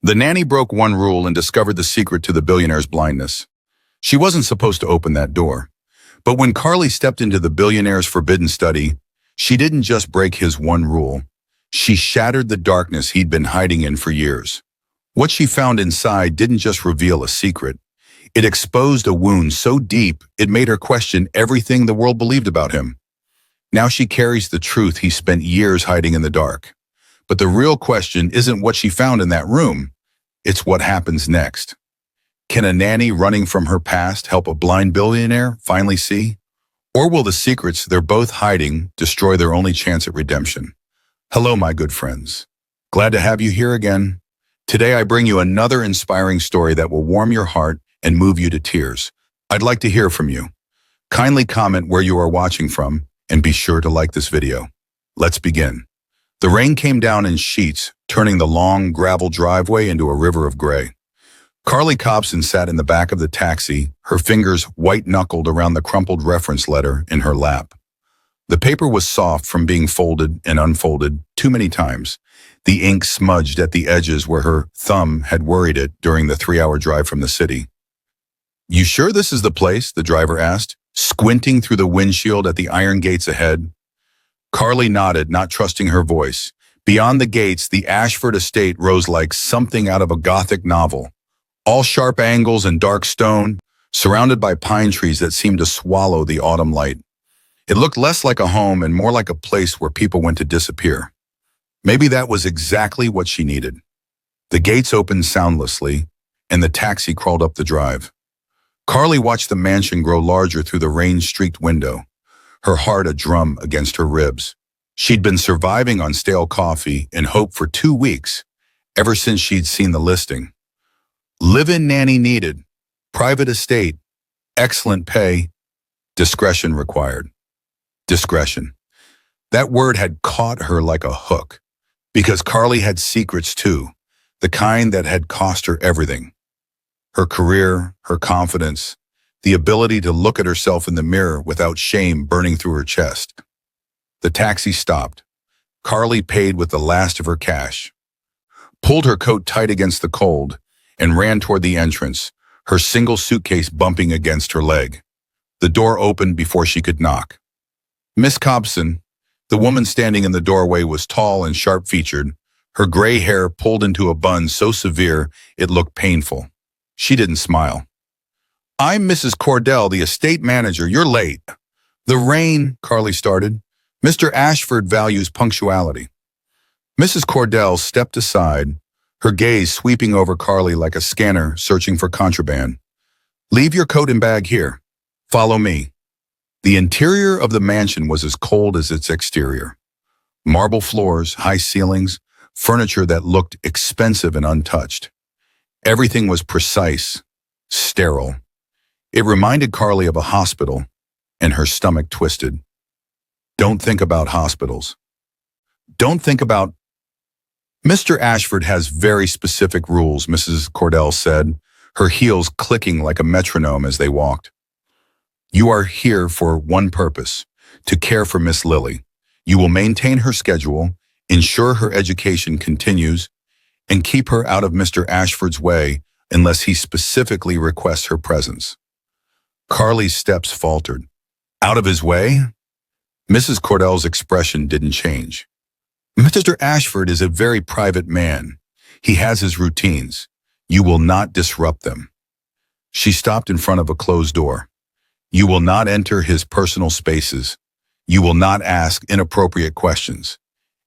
The nanny broke one rule and discovered the secret to the billionaire's blindness. She wasn't supposed to open that door. But when Carly stepped into the billionaire's forbidden study, she didn't just break his one rule. She shattered the darkness he'd been hiding in for years. What she found inside didn't just reveal a secret. It exposed a wound so deep it made her question everything the world believed about him. Now she carries the truth he spent years hiding in the dark. But the real question isn't what she found in that room. It's what happens next. Can a nanny running from her past help a blind billionaire finally see? Or will the secrets they're both hiding destroy their only chance at redemption? Hello, my good friends. Glad to have you here again. Today I bring you another inspiring story that will warm your heart and move you to tears. I'd like to hear from you. Kindly comment where you are watching from and be sure to like this video. Let's begin. The rain came down in sheets, turning the long gravel driveway into a river of gray. Carly Cobson sat in the back of the taxi, her fingers white-knuckled around the crumpled reference letter in her lap. The paper was soft from being folded and unfolded too many times. The ink smudged at the edges where her thumb had worried it during the 3-hour drive from the city. "You sure this is the place?" the driver asked, squinting through the windshield at the iron gates ahead. Carly nodded, not trusting her voice. Beyond the gates, the Ashford estate rose like something out of a Gothic novel. All sharp angles and dark stone, surrounded by pine trees that seemed to swallow the autumn light. It looked less like a home and more like a place where people went to disappear. Maybe that was exactly what she needed. The gates opened soundlessly, and the taxi crawled up the drive. Carly watched the mansion grow larger through the rain-streaked window, her heart a drum against her ribs. She'd been surviving on stale coffee and hope for 2 weeks, ever since she'd seen the listing. Live-in nanny needed, private estate, excellent pay, discretion required. Discretion. That word had caught her like a hook, because Carly had secrets too, the kind that had cost her everything. Her career, her confidence, the ability to look at herself in the mirror without shame burning through her chest. The taxi stopped. Carly paid with the last of her cash, pulled her coat tight against the cold, and ran toward the entrance, her single suitcase bumping against her leg. The door opened before she could knock. Miss Cobson, the woman standing in the doorway, was tall and sharp-featured, her gray hair pulled into a bun so severe it looked painful. She didn't smile. "I'm Mrs. Cordell, the estate manager. You're late." "The rain," Carly started. "Mr. Ashford values punctuality." Mrs. Cordell stepped aside, her gaze sweeping over Carly like a scanner searching for contraband. "Leave your coat and bag here. Follow me." The interior of the mansion was as cold as its exterior. Marble floors, high ceilings, furniture that looked expensive and untouched. Everything was precise, sterile. It reminded Carly of a hospital, and her stomach twisted. Don't think about hospitals. Don't think about... "Mr. Ashford has very specific rules," Mrs. Cordell said, her heels clicking like a metronome as they walked. "You are here for one purpose, to care for Miss Lily. You will maintain her schedule, ensure her education continues, and keep her out of Mr. Ashford's way unless he specifically requests her presence." Carly's steps faltered. "Out of his way?" Mrs. Cordell's expression didn't change. "Mr. Ashford is a very private man. He has his routines. You will not disrupt them." She stopped in front of a closed door. "You will not enter his personal spaces. You will not ask inappropriate questions.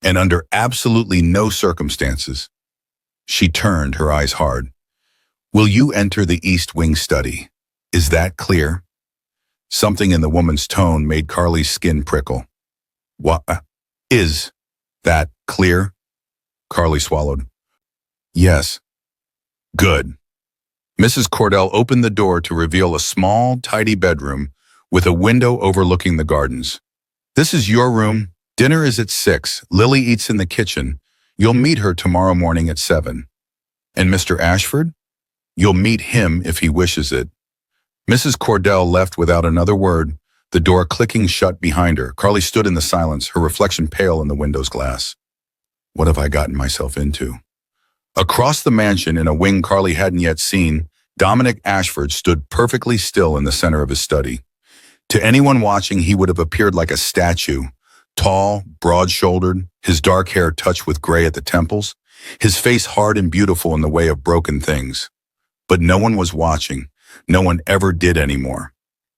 And under absolutely no circumstances." She turned, her eyes hard. "Will you enter the East Wing study? Is that clear?" Something in the woman's tone made Carly's skin prickle. "What? Is that clear?" Carly swallowed. "Yes." "Good." Mrs. Cordell opened the door to reveal a small, tidy bedroom with a window overlooking the gardens. "This is your room. Dinner is at 6. Lily eats in the kitchen. You'll meet her tomorrow morning at 7. And Mr. Ashford? You'll meet him if he wishes it." Mrs. Cordell left without another word, the door clicking shut behind her. Carly stood in the silence, her reflection pale in the window's glass. What have I gotten myself into? Across the mansion, in a wing Carly hadn't yet seen, Dominic Ashford stood perfectly still in the center of his study. To anyone watching, he would have appeared like a statue, tall, broad-shouldered, his dark hair touched with gray at the temples, his face hard and beautiful in the way of broken things. But no one was watching. No one ever did anymore.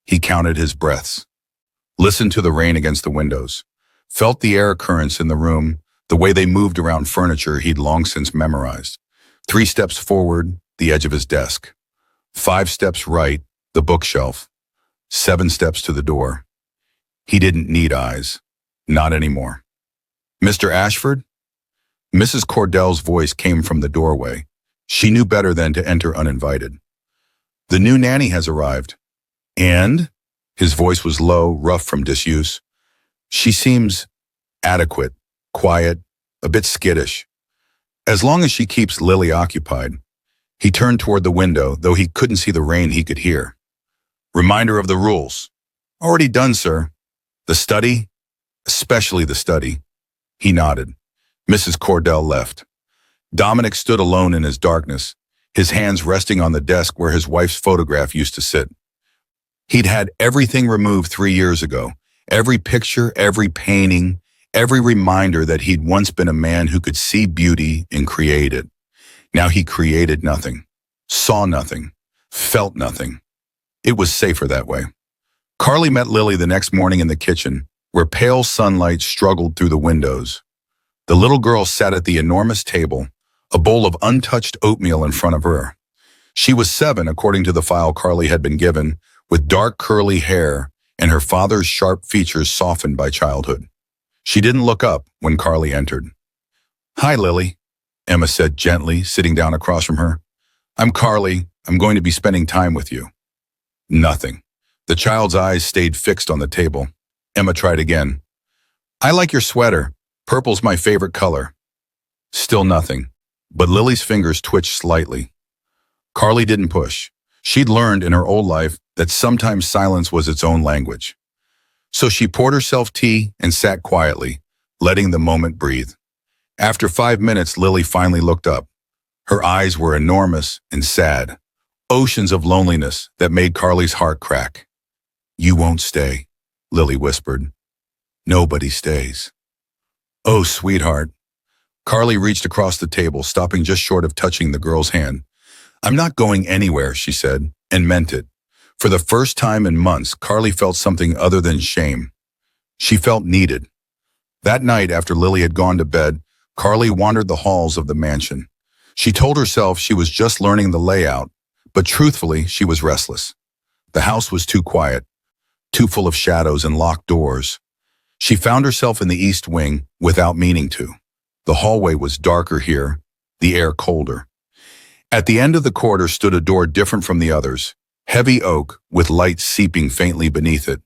He counted his breaths, listened to the rain against the windows, felt the air currents in the room, the way they moved around furniture he'd long since memorized. 3 steps forward, the edge of his desk. 5 steps right, the bookshelf. 7 steps to the door. He didn't need eyes. Not anymore. "Mr. Ashford?" Mrs. Cordell's voice came from the doorway. She knew better than to enter uninvited. "The new nanny has arrived." "And?" His voice was low, rough from disuse. "She seems adequate, quiet, a bit skittish. As long as she keeps Lily occupied." He turned toward the window, though he couldn't see the rain he could hear. "Reminder of the rules." "Already done, sir." "The study?" "Especially the study." He nodded. Mrs. Cordell left. Dominic stood alone in his darkness, his hands resting on the desk where his wife's photograph used to sit. He'd had everything removed 3 years ago. Every picture, every painting, every reminder that he'd once been a man who could see beauty and create it. Now he created nothing, saw nothing, felt nothing. It was safer that way. Carly met Lily the next morning in the kitchen, where pale sunlight struggled through the windows. The little girl sat at the enormous table, a bowl of untouched oatmeal in front of her. She was 7, according to the file Carly had been given, with dark curly hair and her father's sharp features softened by childhood. She didn't look up when Carly entered. "Hi, Lily," Emma said gently, sitting down across from her. "I'm Carly. I'm going to be spending time with you." Nothing. The child's eyes stayed fixed on the table. Emma tried again. "I like your sweater. Purple's my favorite color." Still nothing, but Lily's fingers twitched slightly. Carly didn't push. She'd learned in her old life that sometimes silence was its own language. So she poured herself tea and sat quietly, letting the moment breathe. After 5 minutes, Lily finally looked up. Her eyes were enormous and sad, oceans of loneliness that made Carly's heart crack. "You won't stay," Lily whispered. "Nobody stays." "Oh, sweetheart." Carly reached across the table, stopping just short of touching the girl's hand. "I'm not going anywhere," she said, and meant it. For the first time in months, Carly felt something other than shame. She felt needed. That night, after Lily had gone to bed, Carly wandered the halls of the mansion. She told herself she was just learning the layout, but truthfully, she was restless. The house was too quiet, too full of shadows and locked doors. She found herself in the east wing without meaning to. The hallway was darker here, the air colder. At the end of the corridor stood a door different from the others, heavy oak with light seeping faintly beneath it.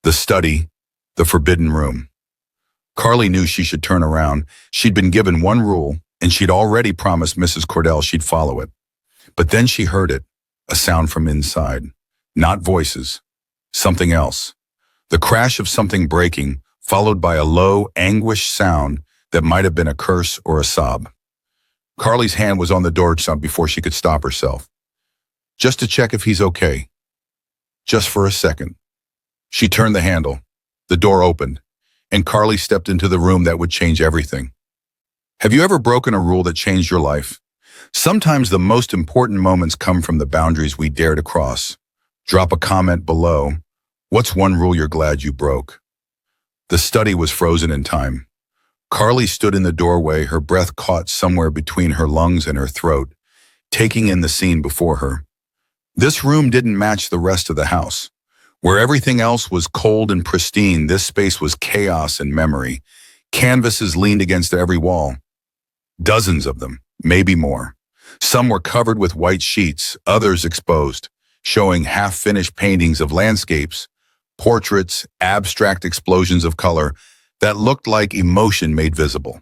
The study, the forbidden room. Carly knew she should turn around. She'd been given one rule, and she'd already promised Mrs. Cordell she'd follow it. But then she heard it, a sound from inside. Not voices, something else. The crash of something breaking, followed by a low, anguished sound that might have been a curse or a sob. Carly's hand was on the doorknob before she could stop herself. Just to check if he's okay. Just for a second. She turned the handle. The door opened, and Carly stepped into the room that would change everything. Have you ever broken a rule that changed your life? Sometimes the most important moments come from the boundaries we dare to cross. Drop a comment below. What's one rule you're glad you broke? The study was frozen in time. Carly stood in the doorway, her breath caught somewhere between her lungs and her throat, taking in the scene before her. This room didn't match the rest of the house. Where everything else was cold and pristine, this space was chaos and memory. Canvases leaned against every wall. Dozens of them, maybe more. Some were covered with white sheets, others exposed, showing half-finished paintings of landscapes, portraits, abstract explosions of color that looked like emotion made visible.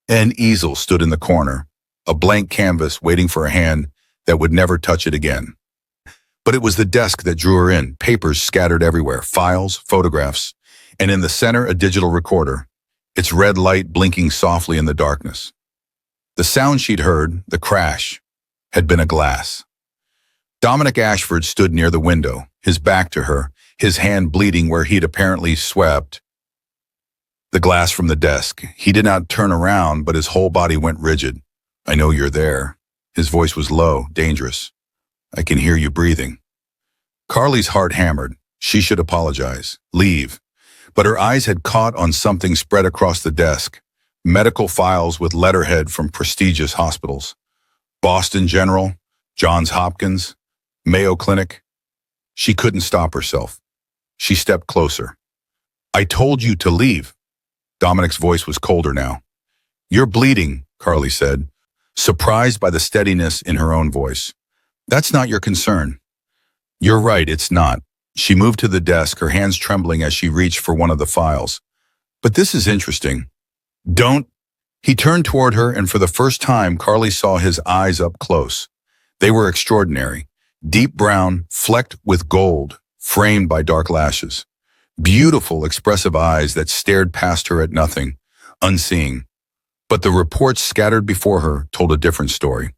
An easel stood in the corner, a blank canvas waiting for a hand that would never touch it again. But it was the desk that drew her in, papers scattered everywhere, files, photographs, and in the center a digital recorder, its red light blinking softly in the darkness. The sound she'd heard, the crash, had been a glass. Dominic Ashford stood near the window, his back to her, his hand bleeding where he'd apparently swept the glass from the desk. He did not turn around, but his whole body went rigid. "I know you're there." His voice was low, dangerous. "I can hear you breathing." Carly's heart hammered. She should apologize, leave. But her eyes had caught on something spread across the desk. Medical files with letterhead from prestigious hospitals. Boston General, Johns Hopkins, Mayo Clinic. She couldn't stop herself. She stepped closer. "I told you to leave." Dominic's voice was colder now. "You're bleeding," Carly said, surprised by the steadiness in her own voice. "That's not your concern." "You're right, it's not." She moved to the desk, her hands trembling as she reached for one of the files. "But this is interesting." "Don't." He turned toward her, and for the first time, Carly saw his eyes up close. They were extraordinary. Deep brown, flecked with gold, framed by dark lashes. Beautiful, expressive eyes that stared past her at nothing, unseeing. But the reports scattered before her told a different story.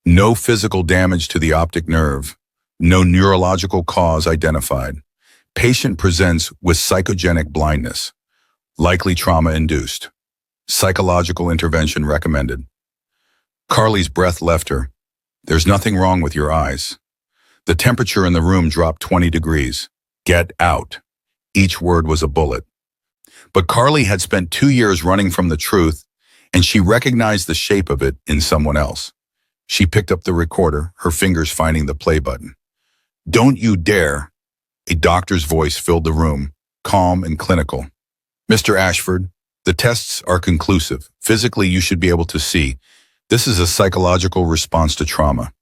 No physical damage to the optic nerve. No neurological cause identified. Patient presents with psychogenic blindness. Likely trauma-induced. Psychological intervention recommended. Carly's breath left her. "There's nothing wrong with your eyes." The temperature in the room dropped 20 degrees. "Get out." Each word was a bullet. But Carly had spent 2 years running from the truth, and she recognized the shape of it in someone else. She picked up the recorder, her fingers finding the play button. "Don't you dare." A doctor's voice filled the room, calm and clinical. "Mr. Ashford, the tests are conclusive. Physically, you should be able to see. This is a psychological response to trauma.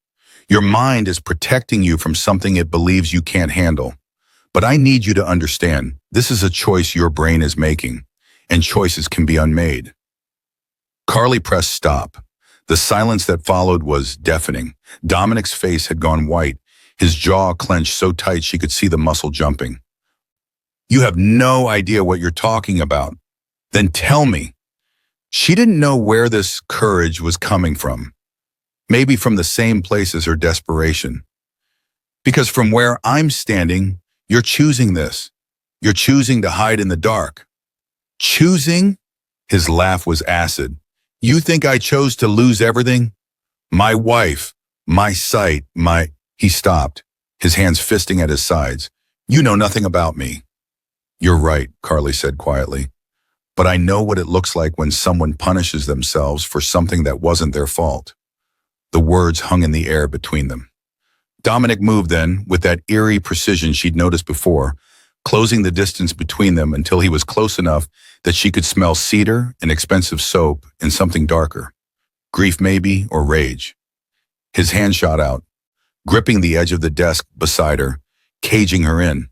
Your mind is protecting you from something it believes you can't handle. But I need you to understand, this is a choice your brain is making, and choices can be unmade." Carly pressed stop. The silence that followed was deafening. Dominic's face had gone white, his jaw clenched so tight she could see the muscle jumping. "You have no idea what you're talking about." "Then tell me." She didn't know where this courage was coming from. Maybe from the same place as her desperation. "Because from where I'm standing, you're choosing this. You're choosing to hide in the dark." "Choosing?" His laugh was acid. "You think I chose to lose everything? My wife, my sight, my—" He stopped, his hands fisting at his sides. "You know nothing about me." "You're right," Carly said quietly. "But I know what it looks like when someone punishes themselves for something that wasn't their fault." The words hung in the air between them. Dominic moved then, with that eerie precision she'd noticed before, closing the distance between them until he was close enough that she could smell cedar and expensive soap and something darker. Grief maybe, or rage. His hand shot out, gripping the edge of the desk beside her, caging her in.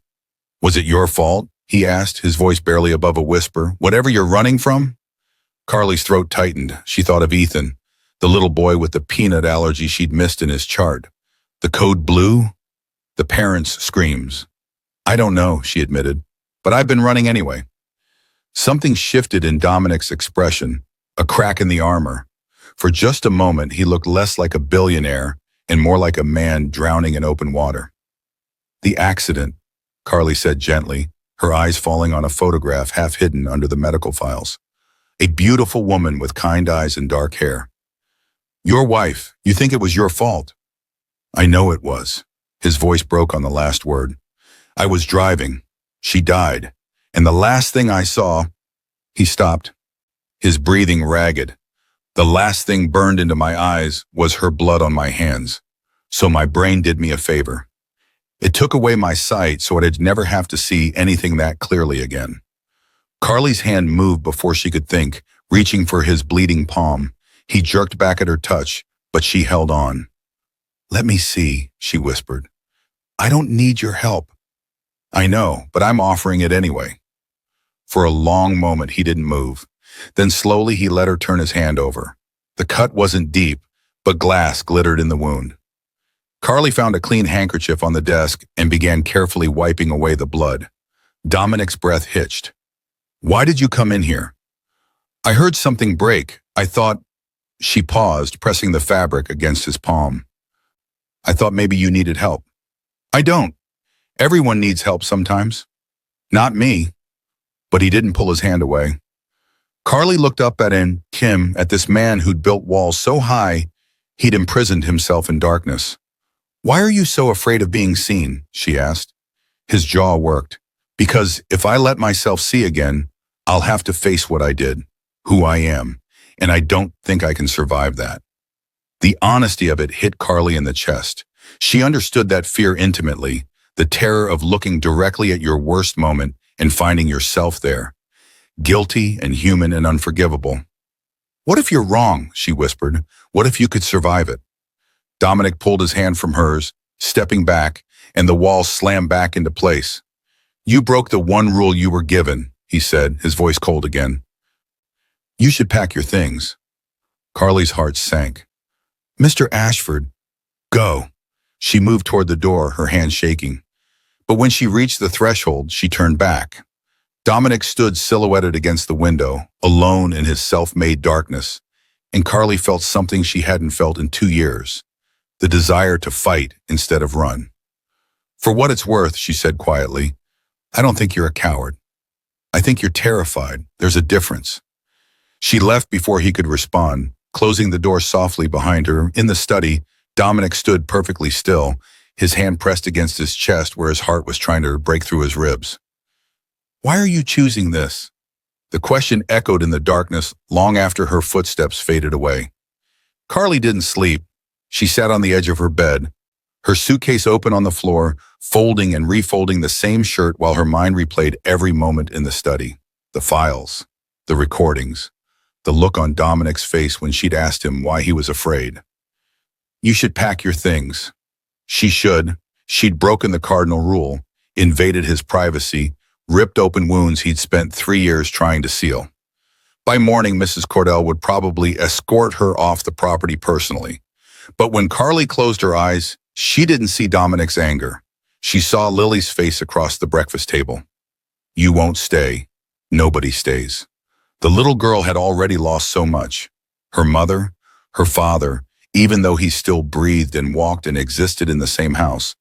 "Was it your fault?" he asked, his voice barely above a whisper. "Whatever you're running from?" Carly's throat tightened. She thought of Ethan, the little boy with the peanut allergy she'd missed in his chart. The code blue? The parents' screams. "I don't know," she admitted, "but I've been running anyway." Something shifted in Dominic's expression, a crack in the armor. For just a moment, he looked less like a billionaire and more like a man drowning in open water. "The accident," Carly said gently, her eyes falling on a photograph half hidden under the medical files. A beautiful woman with kind eyes and dark hair. "Your wife, you think it was your fault?" "I know it was." His voice broke on the last word. "I was driving. She died. And the last thing I saw—" He stopped, his breathing ragged. "The last thing burned into my eyes was her blood on my hands. So my brain did me a favor. It took away my sight so I'd never have to see anything that clearly again." Carly's hand moved before she could think, reaching for his bleeding palm. He jerked back at her touch, but she held on. "Let me see," she whispered. "I don't need your help." "I know, but I'm offering it anyway." For a long moment he didn't move. Then slowly he let her turn his hand over. The cut wasn't deep, but glass glittered in the wound. Carly found a clean handkerchief on the desk and began carefully wiping away the blood. Dominic's breath hitched. "Why did you come in here?" "I heard something break. I thought—" She paused, pressing the fabric against his palm. I thought maybe you needed help. I don't. Everyone needs help sometimes. Not me. But he didn't pull his hand away. Carly looked up at this man who'd built walls so high he'd imprisoned himself in darkness. Why are you so afraid of being seen? She asked. His jaw worked. Because if I let myself see again, I'll have to face what I did, who I am, and I don't think I can survive that. The honesty of it hit Carly in the chest. She understood that fear intimately, the terror of looking directly at your worst moment and finding yourself there, guilty and human and unforgivable. What if you're wrong? She whispered. What if you could survive it? Dominic pulled his hand from hers, stepping back, and the wall slammed back into place. You broke the one rule you were given, he said, his voice cold again. You should pack your things. Carly's heart sank. Mr. Ashford, go. She moved toward the door, her hand shaking. But when she reached the threshold, she turned back. Dominic stood silhouetted against the window, alone in his self-made darkness, and Carly felt something she hadn't felt in 2 years, the desire to fight instead of run. For what it's worth, she said quietly, I don't think you're a coward. I think you're terrified. There's a difference. She left before he could respond, closing the door softly behind her. In the study, Dominic stood perfectly still, his hand pressed against his chest where his heart was trying to break through his ribs. Why are you choosing this? The question echoed in the darkness long after her footsteps faded away. Carly didn't sleep. She sat on the edge of her bed, her suitcase open on the floor, folding and refolding the same shirt while her mind replayed every moment in the study. The files, the recordings, the look on Dominic's face when she'd asked him why he was afraid. You should pack your things. She should. She'd broken the cardinal rule, invaded his privacy, ripped open wounds he'd spent 3 years trying to seal. By morning, Mrs. Cordell would probably escort her off the property personally. But when Carly closed her eyes, she didn't see Dominic's anger. She saw Lily's face across the breakfast table. You won't stay. Nobody stays. The little girl had already lost so much. Her mother, her father, even though he still breathed and walked and existed in the same house.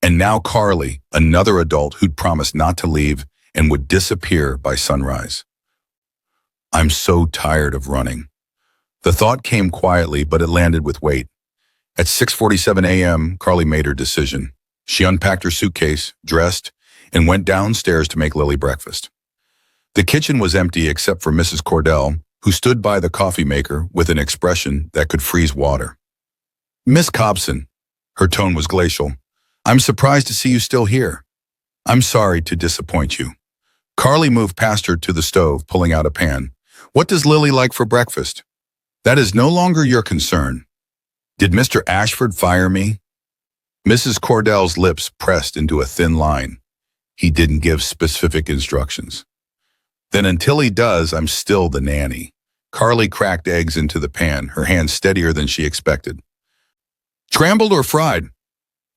And now Carly, another adult who'd promised not to leave and would disappear by sunrise. I'm so tired of running. The thought came quietly, but it landed with weight. At 6:47 a.m., Carly made her decision. She unpacked her suitcase, dressed, and went downstairs to make Lily breakfast. The kitchen was empty except for Mrs. Cordell, who stood by the coffee maker with an expression that could freeze water. Miss Cobson, her tone was glacial, I'm surprised to see you still here. I'm sorry to disappoint you. Carly moved past her to the stove, pulling out a pan. What does Lily like for breakfast? That is no longer your concern. Did Mr. Ashford fire me? Mrs. Cordell's lips pressed into a thin line. He didn't give specific instructions. Then until he does, I'm still the nanny. Carly cracked eggs into the pan, her hand steadier than she expected. Scrambled or fried?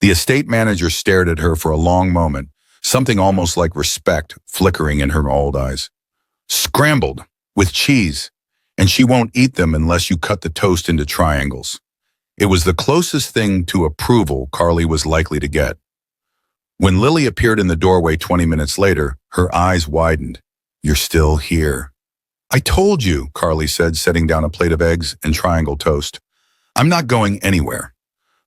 The estate manager stared at her for a long moment, something almost like respect flickering in her old eyes. Scrambled, with cheese, and she won't eat them unless you cut the toast into triangles. It was the closest thing to approval Carly was likely to get. When Lily appeared in the doorway 20 minutes later, her eyes widened. You're still here. I told you, Carly said, setting down a plate of eggs and triangle toast. I'm not going anywhere.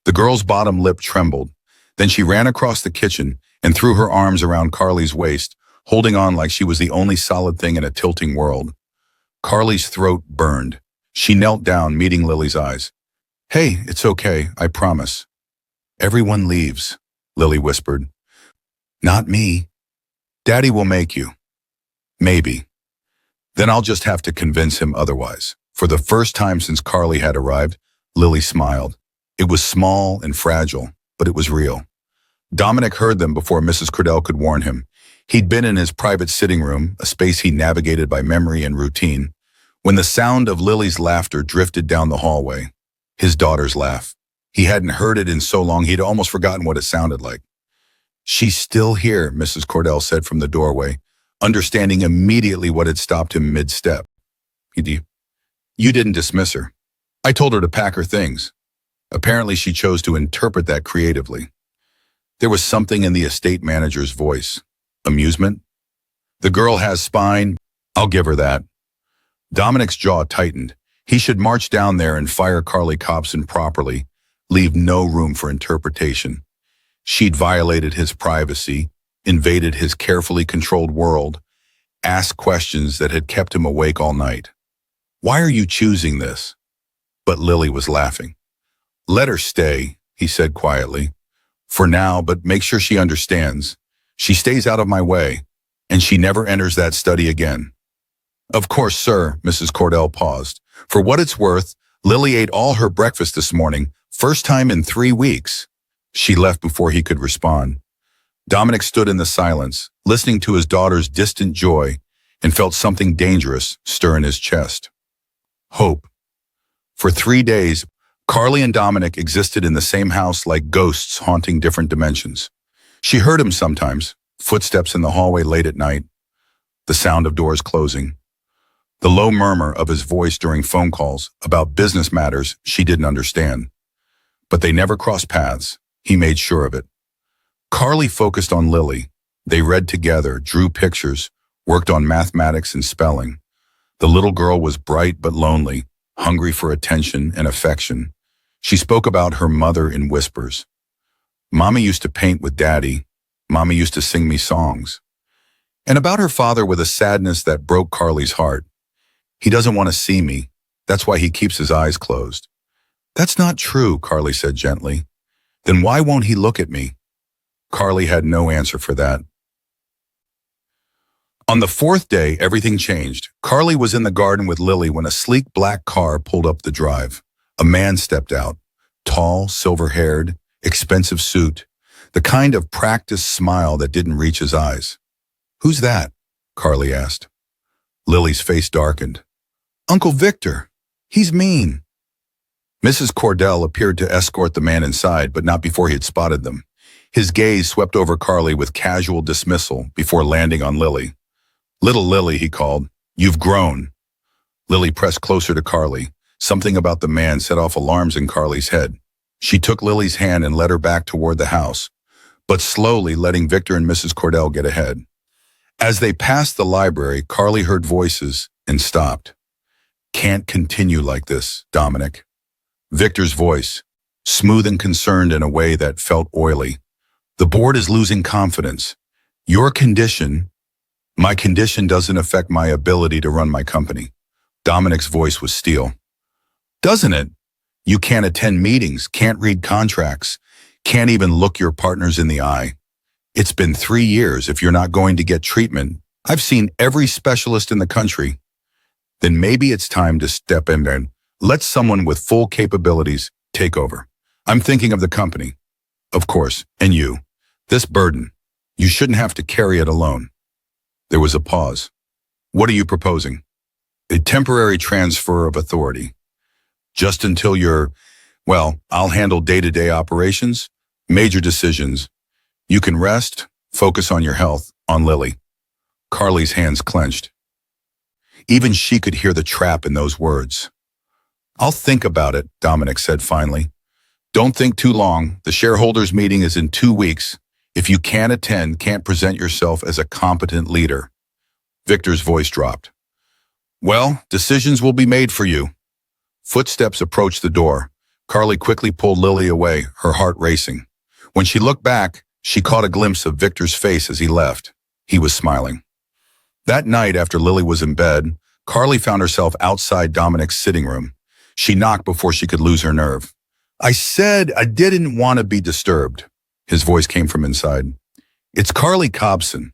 The girl's bottom lip trembled. Then she ran across the kitchen and threw her arms around Carly's waist, holding on like she was the only solid thing in a tilting world. Carly's throat burned. She knelt down, meeting Lily's eyes. Hey, it's okay, I promise. Everyone leaves, Lily whispered. Not me. Daddy will make you. Maybe. Then I'll just have to convince him otherwise. For the first time since Carly had arrived, Lily smiled. It was small and fragile, but it was real. Dominic heard them before Mrs. Cordell could warn him. He'd been in his private sitting room, a space he navigated by memory and routine, when the sound of Lily's laughter drifted down the hallway. His daughter's laugh. He hadn't heard it in so long he'd almost forgotten what it sounded like. She's still here, Mrs. Cordell said from the doorway, understanding immediately what had stopped him mid-step. You didn't dismiss her. I told her to pack her things. Apparently she chose to interpret that creatively. There was something in the estate manager's voice. Amusement? The girl has spine. I'll give her that. Dominic's jaw tightened. He should march down there and fire Carly Cobson properly, leave no room for interpretation. She'd violated his privacy, invaded his carefully controlled world, asked questions that had kept him awake all night. Why are you choosing this? But Lily was laughing. Let her stay, he said quietly. For now, but make sure she understands. She stays out of my way, and she never enters that study again. Of course, sir, Mrs. Cordell paused. For what it's worth, Lily ate all her breakfast this morning, first time in 3 weeks. She left before he could respond. Dominic stood in the silence, listening to his daughter's distant joy, and felt something dangerous stir in his chest. Hope. For 3 days, Carly and Dominic existed in the same house like ghosts haunting different dimensions. She heard him sometimes, footsteps in the hallway late at night, the sound of doors closing, the low murmur of his voice during phone calls about business matters she didn't understand. But they never crossed paths. He made sure of it. Carly focused on Lily. They read together, drew pictures, worked on mathematics and spelling. The little girl was bright but lonely, hungry for attention and affection. She spoke about her mother in whispers. Mommy used to paint with Daddy. Mommy used to sing me songs. And about her father with a sadness that broke Carly's heart. He doesn't want to see me. That's why he keeps his eyes closed. That's not true, Carly said gently. Then why won't he look at me? Carly had no answer for that. On the 4th day, everything changed. Carly was in the garden with Lily when a sleek black car pulled up the drive. A man stepped out, tall, silver-haired, expensive suit, the kind of practiced smile that didn't reach his eyes. Who's that? Carly asked. Lily's face darkened. Uncle Victor. He's mean. Mrs. Cordell appeared to escort the man inside, but not before he had spotted them. His gaze swept over Carly with casual dismissal before landing on Lily. Little Lily, he called. You've grown. Lily pressed closer to Carly. Something about the man set off alarms in Carly's head. She took Lily's hand and led her back toward the house, but slowly letting Victor and Mrs. Cordell get ahead. As they passed the library, Carly heard voices and stopped. Can't continue like this, Dominic. Victor's voice, smooth and concerned in a way that felt oily. The board is losing confidence. Your condition, my condition doesn't affect my ability to run my company. Dominic's voice was steel. Doesn't it? You can't attend meetings, can't read contracts, can't even look your partners in the eye. It's been 3 years if you're not going to get treatment. I've seen every specialist in the country. Then maybe it's time to step in and let someone with full capabilities take over. I'm thinking of the company. Of course, and you. This burden. You shouldn't have to carry it alone. There was a pause. What are you proposing? A temporary transfer of authority. Just until I'll handle day-to-day operations, major decisions. You can rest, focus on your health, on Lily. Carly's hands clenched. Even she could hear the trap in those words. I'll think about it, Dominic said finally. Don't think too long. The shareholders' meeting is in 2 weeks. If you can't attend, can't present yourself as a competent leader. Victor's voice dropped. Well, decisions will be made for you. Footsteps approached the door. Carly quickly pulled Lily away, her heart racing. When she looked back, she caught a glimpse of Victor's face as he left. He was smiling. That night, after Lily was in bed, Carly found herself outside Dominic's sitting room. She knocked before she could lose her nerve. I said I didn't want to be disturbed. His voice came from inside. It's Carly Cobson.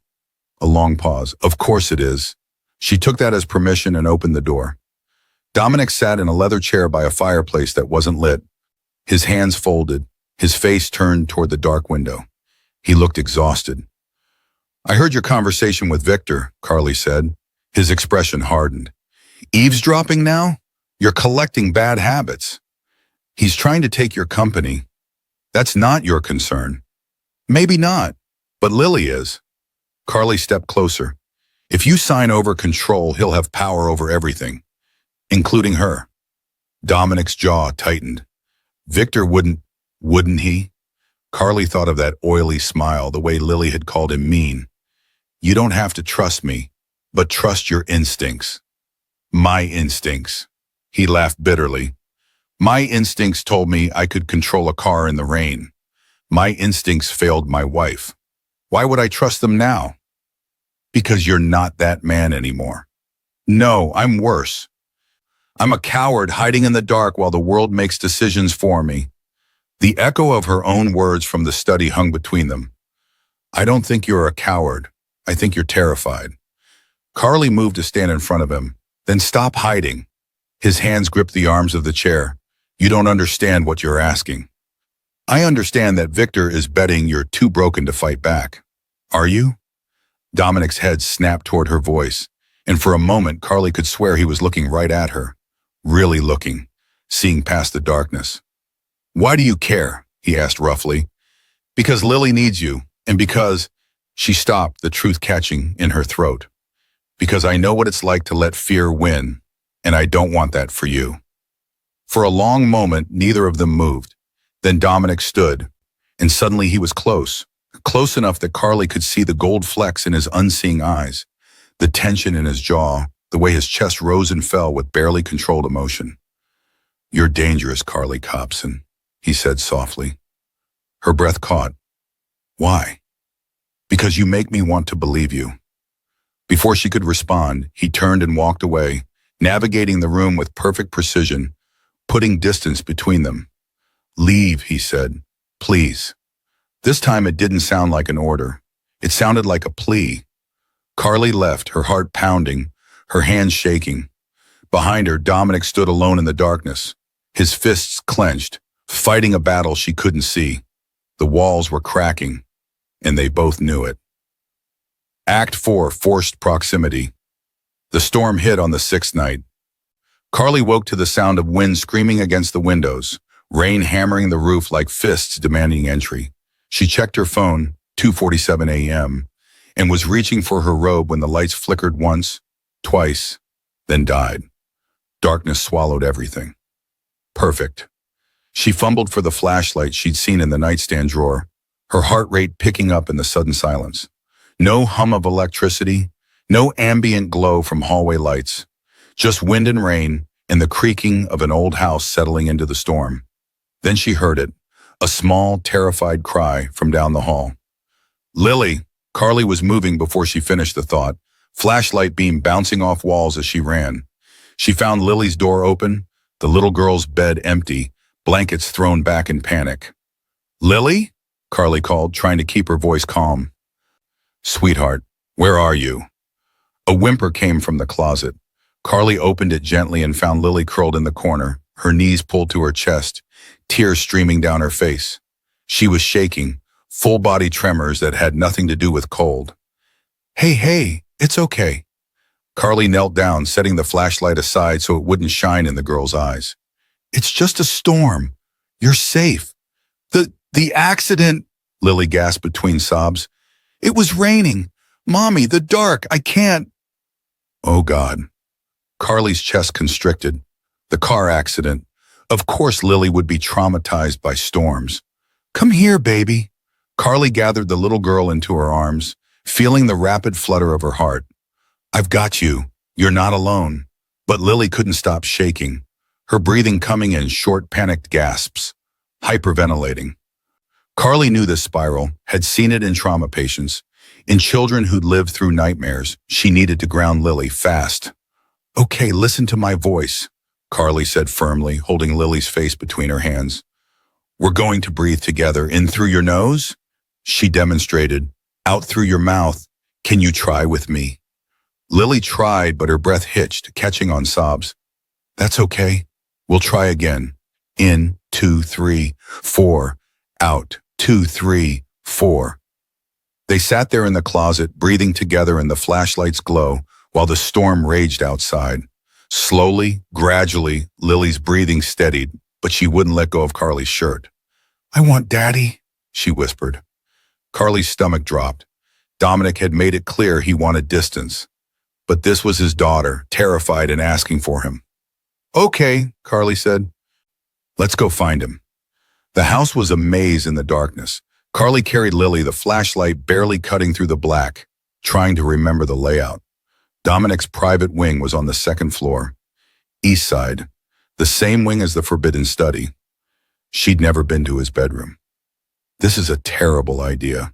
A long pause. Of course it is. She took that as permission and opened the door. Dominic sat in a leather chair by a fireplace that wasn't lit. His hands folded, his face turned toward the dark window. He looked exhausted. I heard your conversation with Victor, Carly said. His expression hardened. Eavesdropping now? You're collecting bad habits. He's trying to take your company. That's not your concern. Maybe not, but Lily is. Carly stepped closer. If you sign over control, he'll have power over everything, including her. Dominic's jaw tightened. Victor wouldn't he? Carly thought of that oily smile, the way Lily had called him mean. You don't have to trust me, but trust your instincts. My instincts. He laughed bitterly. My instincts told me I could control a car in the rain. My instincts failed my wife. Why would I trust them now? Because you're not that man anymore. No, I'm worse. I'm a coward hiding in the dark while the world makes decisions for me. The echo of her own words from the study hung between them. I don't think you're a coward. I think you're terrified. Carly moved to stand in front of him. Then stop hiding. His hands gripped the arms of the chair. You don't understand what you're asking. I understand that Victor is betting you're too broken to fight back. Are you? Dominic's head snapped toward her voice, and for a moment Carly could swear he was looking right at her. Really looking, seeing past the darkness. Why do you care? He asked roughly. Because Lily needs you, and because... She stopped, the truth catching in her throat. Because I know what it's like to let fear win, and I don't want that for you. For a long moment, neither of them moved. Then Dominic stood, and suddenly he was close enough that Carly could see the gold flecks in his unseeing eyes, the tension in his jaw, the way his chest rose and fell with barely controlled emotion. You're dangerous, Carly Copson, he said softly. Her breath caught. Why? Because you make me want to believe you. Before she could respond, he turned and walked away, navigating the room with perfect precision, putting distance between them. Leave, he said. Please. This time it didn't sound like an order. It sounded like a plea. Carly left, her heart pounding, her hands shaking. Behind her, Dominic stood alone in the darkness, his fists clenched, fighting a battle she couldn't see. The walls were cracking, and they both knew it. Act 4, Forced Proximity. The storm hit on the sixth night. Carly woke to the sound of wind screaming against the windows, rain hammering the roof like fists demanding entry. She checked her phone, 2:47 a.m., and was reaching for her robe when the lights flickered once, twice, then died. Darkness swallowed everything. Perfect. She fumbled for the flashlight she'd seen in the nightstand drawer, her heart rate picking up in the sudden silence. No hum of electricity, no ambient glow from hallway lights, just wind and rain and the creaking of an old house settling into the storm. Then she heard it, a small, terrified cry from down the hall. Lily! Carly was moving before she finished the thought, flashlight beam bouncing off walls as she ran. She found Lily's door open, the little girl's bed empty, blankets thrown back in panic. Lily? Carly called, trying to keep her voice calm. Sweetheart, where are you? A whimper came from the closet. Carly opened it gently and found Lily curled in the corner, her knees pulled to her chest, tears streaming down her face. She was shaking, full-body tremors that had nothing to do with cold. Hey, it's okay. Carly knelt down, setting the flashlight aside so it wouldn't shine in the girl's eyes. It's just a storm. You're safe. The accident, Lily gasped between sobs. It was raining. Mommy, the dark, I can't. Oh, God. Carly's chest constricted. The car accident. Of course Lily would be traumatized by storms. Come here, baby. Carly gathered the little girl into her arms, feeling the rapid flutter of her heart. I've got you. You're not alone. But Lily couldn't stop shaking, her breathing coming in short, panicked gasps, hyperventilating. Carly knew this spiral, had seen it in trauma patients, in children who'd lived through nightmares. She needed to ground Lily fast. Okay, listen to my voice, Carly said firmly, holding Lily's face between her hands. We're going to breathe together. In through your nose? She demonstrated. Out through your mouth. Can you try with me? Lily tried, but her breath hitched, catching on sobs. That's okay. We'll try again. In, 2, 3, 4. Out, 2, 3, 4. They sat there in the closet, breathing together in the flashlight's glow, while the storm raged outside. Slowly, gradually, Lily's breathing steadied, but she wouldn't let go of Carly's shirt. I want Daddy, she whispered. Carly's stomach dropped. Dominic had made it clear he wanted distance. But this was his daughter, terrified and asking for him. Okay, Carly said. Let's go find him. The house was a maze in the darkness. Carly carried Lily, the flashlight barely cutting through the black, trying to remember the layout. Dominic's private wing was on the second floor, east side, the same wing as the forbidden study. She'd never been to his bedroom. This is a terrible idea.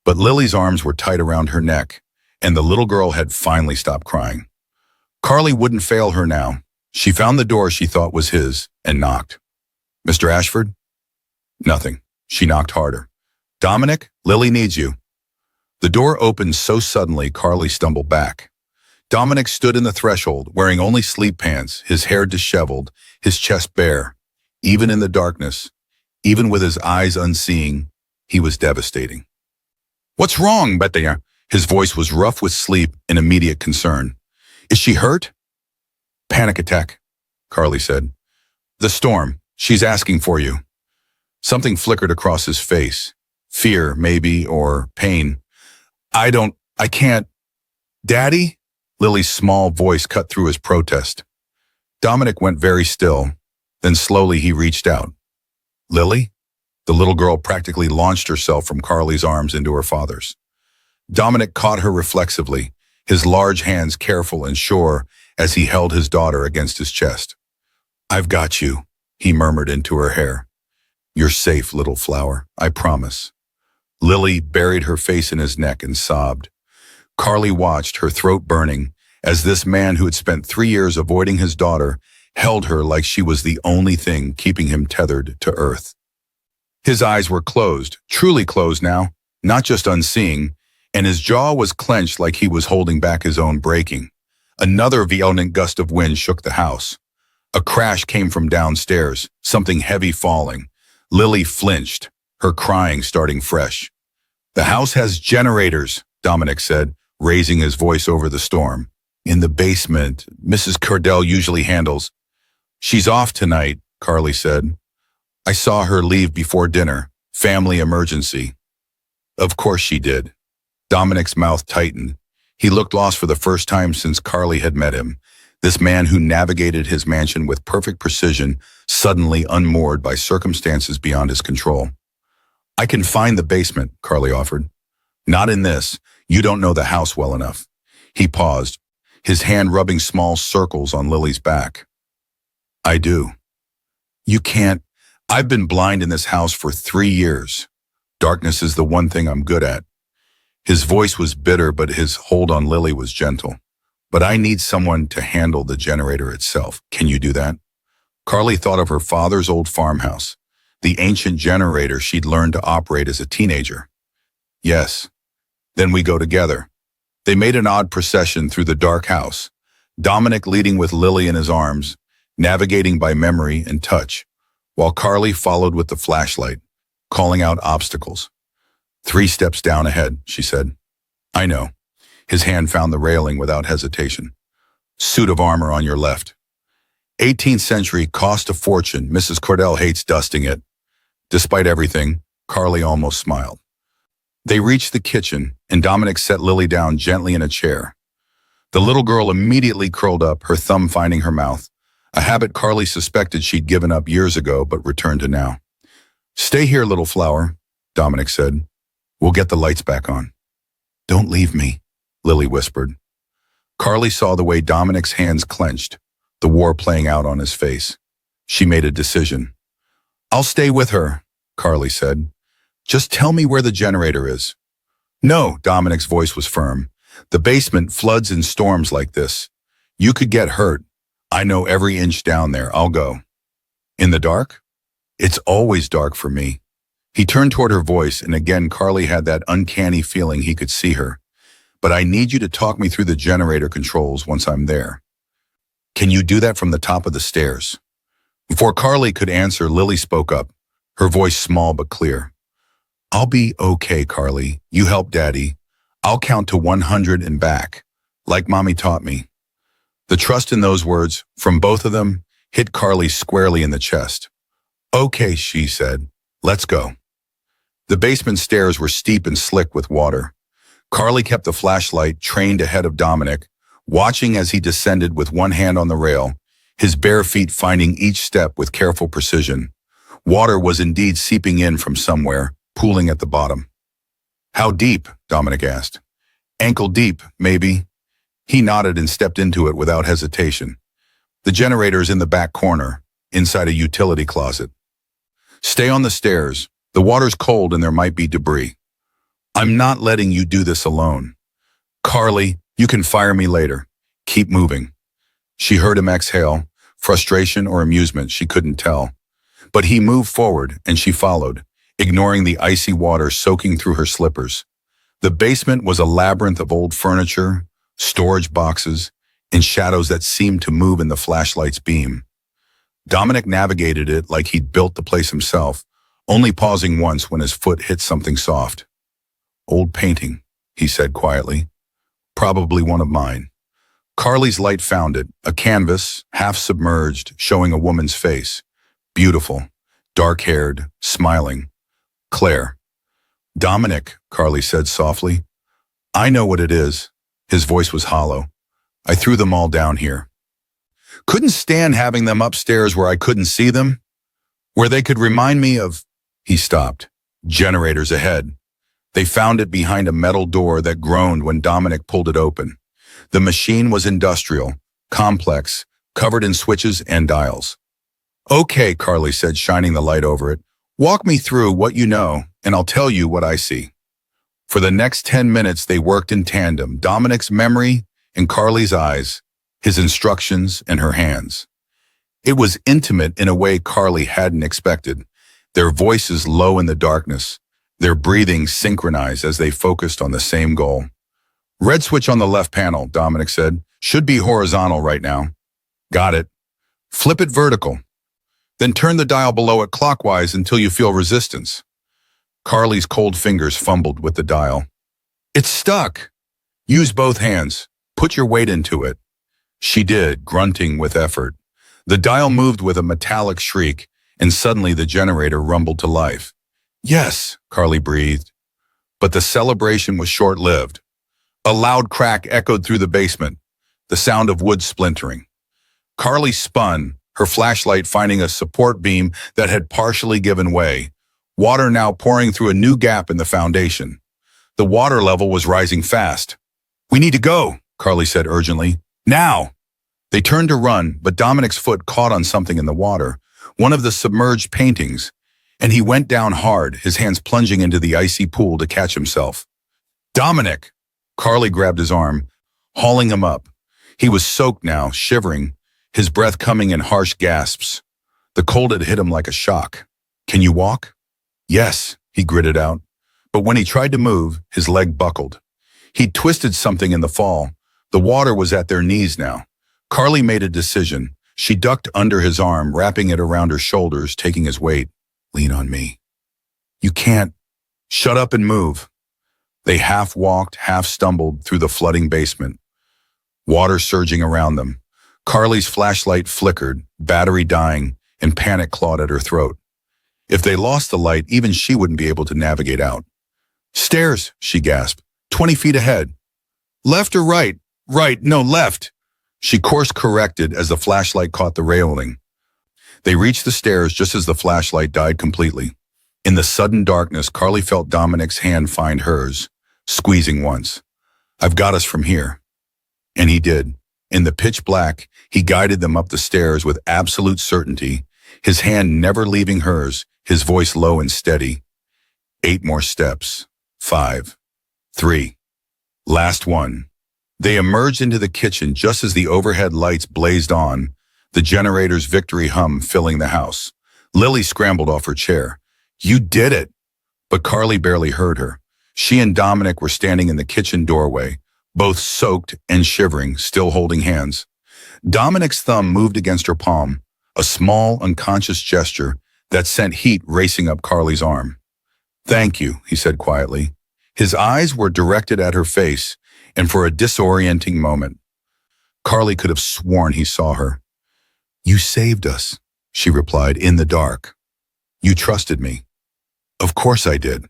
But Lily's arms were tight around her neck, and the little girl had finally stopped crying. Carly wouldn't fail her now. She found the door she thought was his and knocked. Mr. Ashford? Nothing. She knocked harder. Dominic, Lily needs you. The door opened so suddenly Carly stumbled back. Dominic stood in the threshold, wearing only sleep pants, his hair disheveled, his chest bare. Even in the darkness, even with his eyes unseeing, he was devastating. What's wrong, Bethia? His voice was rough with sleep and immediate concern. Is she hurt? Panic attack, Carly said. The storm. She's asking for you. Something flickered across his face. Fear, maybe, or pain. I can't. Daddy? Lily's small voice cut through his protest. Dominic went very still. Then slowly he reached out. Lily? The little girl practically launched herself from Carly's arms into her father's. Dominic caught her reflexively, his large hands careful and sure as he held his daughter against his chest. I've got you, he murmured into her hair. You're safe, little flower, I promise. Lily buried her face in his neck and sobbed. Carly watched, her throat burning, as this man who had spent 3 years avoiding his daughter held her like she was the only thing keeping him tethered to earth. His eyes were closed, truly closed now, not just unseeing, and his jaw was clenched like he was holding back his own breaking. Another violent gust of wind shook the house. A crash came from downstairs, something heavy falling. Lily flinched, her crying starting fresh. The house has generators, Dominic said, raising his voice over the storm. In the basement, Mrs. Cordell usually handles. She's off tonight, Carly said. I saw her leave before dinner. Family emergency. Of course she did. Dominic's mouth tightened. He looked lost for the first time since Carly had met him. This man who navigated his mansion with perfect precision, suddenly unmoored by circumstances beyond his control. I can find the basement, Carly offered. Not in this. You don't know the house well enough. He paused, his hand rubbing small circles on Lily's back. I do. You can't. I've been blind in this house for 3 years. Darkness is the one thing I'm good at. His voice was bitter, but his hold on Lily was gentle. But I need someone to handle the generator itself. Can you do that? Carly thought of her father's old farmhouse, the ancient generator she'd learned to operate as a teenager. Yes. Then we go together. They made an odd procession through the dark house, Dominic leading with Lily in his arms, navigating by memory and touch, while Carly followed with the flashlight, calling out obstacles. 3 steps down ahead, she said. I know. His hand found the railing without hesitation. Suit of armor on your left. 18th century, cost a fortune. Mrs. Cordell hates dusting it. Despite everything, Carly almost smiled. They reached the kitchen, and Dominic set Lily down gently in a chair. The little girl immediately curled up, her thumb finding her mouth, a habit Carly suspected she'd given up years ago but returned to now. Stay here, little flower, Dominic said. We'll get the lights back on. Don't leave me, Lily whispered. Carly saw the way Dominic's hands clenched, the war playing out on his face. She made a decision. I'll stay with her, Carly said. Just tell me where the generator is. No, Dominic's voice was firm. The basement floods in storms like this. You could get hurt. I know every inch down there. I'll go. In the dark? It's always dark for me. He turned toward her voice, and again Carly had that uncanny feeling he could see her. But I need you to talk me through the generator controls once I'm there. Can you do that from the top of the stairs? Before Carly could answer, Lily spoke up, her voice small but clear. I'll be okay, Carly. You help Daddy. I'll count to 100 and back, like Mommy taught me. The trust in those words, from both of them, hit Carly squarely in the chest. Okay, she said. Let's go. The basement stairs were steep and slick with water. Carly kept the flashlight trained ahead of Dominic, watching as he descended with one hand on the rail, his bare feet finding each step with careful precision. Water was indeed seeping in from somewhere, pooling at the bottom. "How deep?" Dominic asked. "Ankle deep, maybe." He nodded and stepped into it without hesitation. The generator's in the back corner, inside a utility closet. "Stay on the stairs. The water's cold and there might be debris." "I'm not letting you do this alone." "Carly, you can fire me later. Keep moving." She heard him exhale, frustration or amusement, she couldn't tell. But he moved forward and she followed, ignoring the icy water soaking through her slippers. The basement was a labyrinth of old furniture, storage boxes, and shadows that seemed to move in the flashlight's beam. Dominic navigated it like he'd built the place himself, only pausing once when his foot hit something soft. "Old painting," he said quietly. "Probably one of mine." Carly's light found it, a canvas, half submerged, showing a woman's face. Beautiful, dark-haired, smiling. "Claire." "Dominic," Carly said softly. "I know what it is." His voice was hollow. "I threw them all down here. Couldn't stand having them upstairs where I couldn't see them, where they could remind me of—" He stopped. Generators ahead. They found it behind a metal door that groaned when Dominic pulled it open. The machine was industrial, complex, covered in switches and dials. "Okay," Carly said, shining the light over it. "Walk me through what you know, and I'll tell you what I see." For the next 10 minutes, they worked in tandem, Dominic's memory and Carly's eyes, his instructions and her hands. It was intimate in a way Carly hadn't expected, their voices low in the darkness, their breathing synchronized as they focused on the same goal. "Red switch on the left panel," Dominic said. "Should be horizontal right now." "Got it." "Flip it vertical. Then turn the dial below it clockwise until you feel resistance." Carly's cold fingers fumbled with the dial. "It's stuck." "Use both hands. Put your weight into it." She did, grunting with effort. The dial moved with a metallic shriek, and suddenly the generator rumbled to life. "Yes," Carly breathed. But the celebration was short-lived. A loud crack echoed through the basement, the sound of wood splintering. Carly spun, her flashlight finding a support beam that had partially given way, water now pouring through a new gap in the foundation. The water level was rising fast. "We need to go," Carly said urgently. "Now!" They turned to run, but Dominic's foot caught on something in the water, one of the submerged paintings, and he went down hard, his hands plunging into the icy pool to catch himself. "Dominic!" Carly grabbed his arm, hauling him up. He was soaked now, shivering, his breath coming in harsh gasps. The cold had hit him like a shock. "Can you walk?" "Yes," he gritted out. But when he tried to move, his leg buckled. He'd twisted something in the fall. The water was at their knees now. Carly made a decision. She ducked under his arm, wrapping it around her shoulders, taking his weight. "Lean on me." "You can't." "Shut up and move." They half walked, half stumbled through the flooding basement, water surging around them. Carly's flashlight flickered, battery dying, and panic clawed at her throat. If they lost the light, even she wouldn't be able to navigate out. "Stairs," she gasped, 20 feet ahead. "Left or right?" "Right, no, left." She course-corrected as the flashlight caught the railing. They reached the stairs just as the flashlight died completely. In the sudden darkness, Carly felt Dominic's hand find hers, squeezing once. "I've got us from here." And he did. In the pitch black, he guided them up the stairs with absolute certainty, his hand never leaving hers, his voice low and steady. 8 more steps. 5. 3. Last one. They emerged into the kitchen just as the overhead lights blazed on, the generator's victory hum filling the house. Lily scrambled off her chair. "You did it!" But Carly barely heard her. She and Dominic were standing in the kitchen doorway, both soaked and shivering, still holding hands. Dominic's thumb moved against her palm, a small, unconscious gesture that sent heat racing up Carly's arm. "Thank you," he said quietly. His eyes were directed at her face, and for a disorienting moment, Carly could have sworn he saw her. "You saved us," she replied, "in the dark. You trusted me." "Of course I did."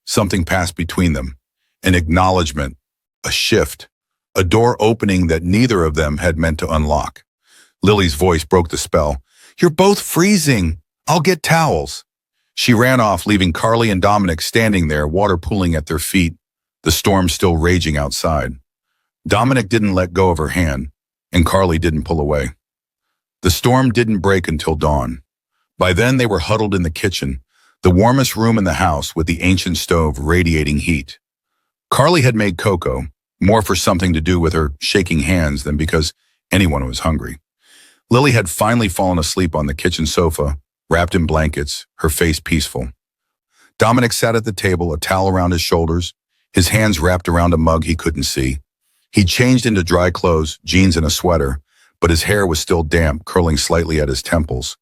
Something passed between them, an acknowledgement, a shift, a door opening that neither of them had meant to unlock. Lily's voice broke the spell. You're both freezing. I'll get towels. She ran off, leaving Carly and Dominic standing there, water pooling at their feet, the storm still raging outside. Dominic didn't let go of her hand, and Carly didn't pull away. The storm didn't break until dawn. By then, they were huddled in the kitchen, the warmest room in the house with the ancient stove radiating heat. Carly had made cocoa, more for something to do with her shaking hands than because anyone was hungry. Lily had finally fallen asleep on the kitchen sofa, wrapped in blankets, her face peaceful. Dominic sat at the table, a towel around his shoulders, his hands wrapped around a mug he couldn't see. He'd changed into dry clothes, jeans and a sweater, but his hair was still damp, curling slightly at his temples.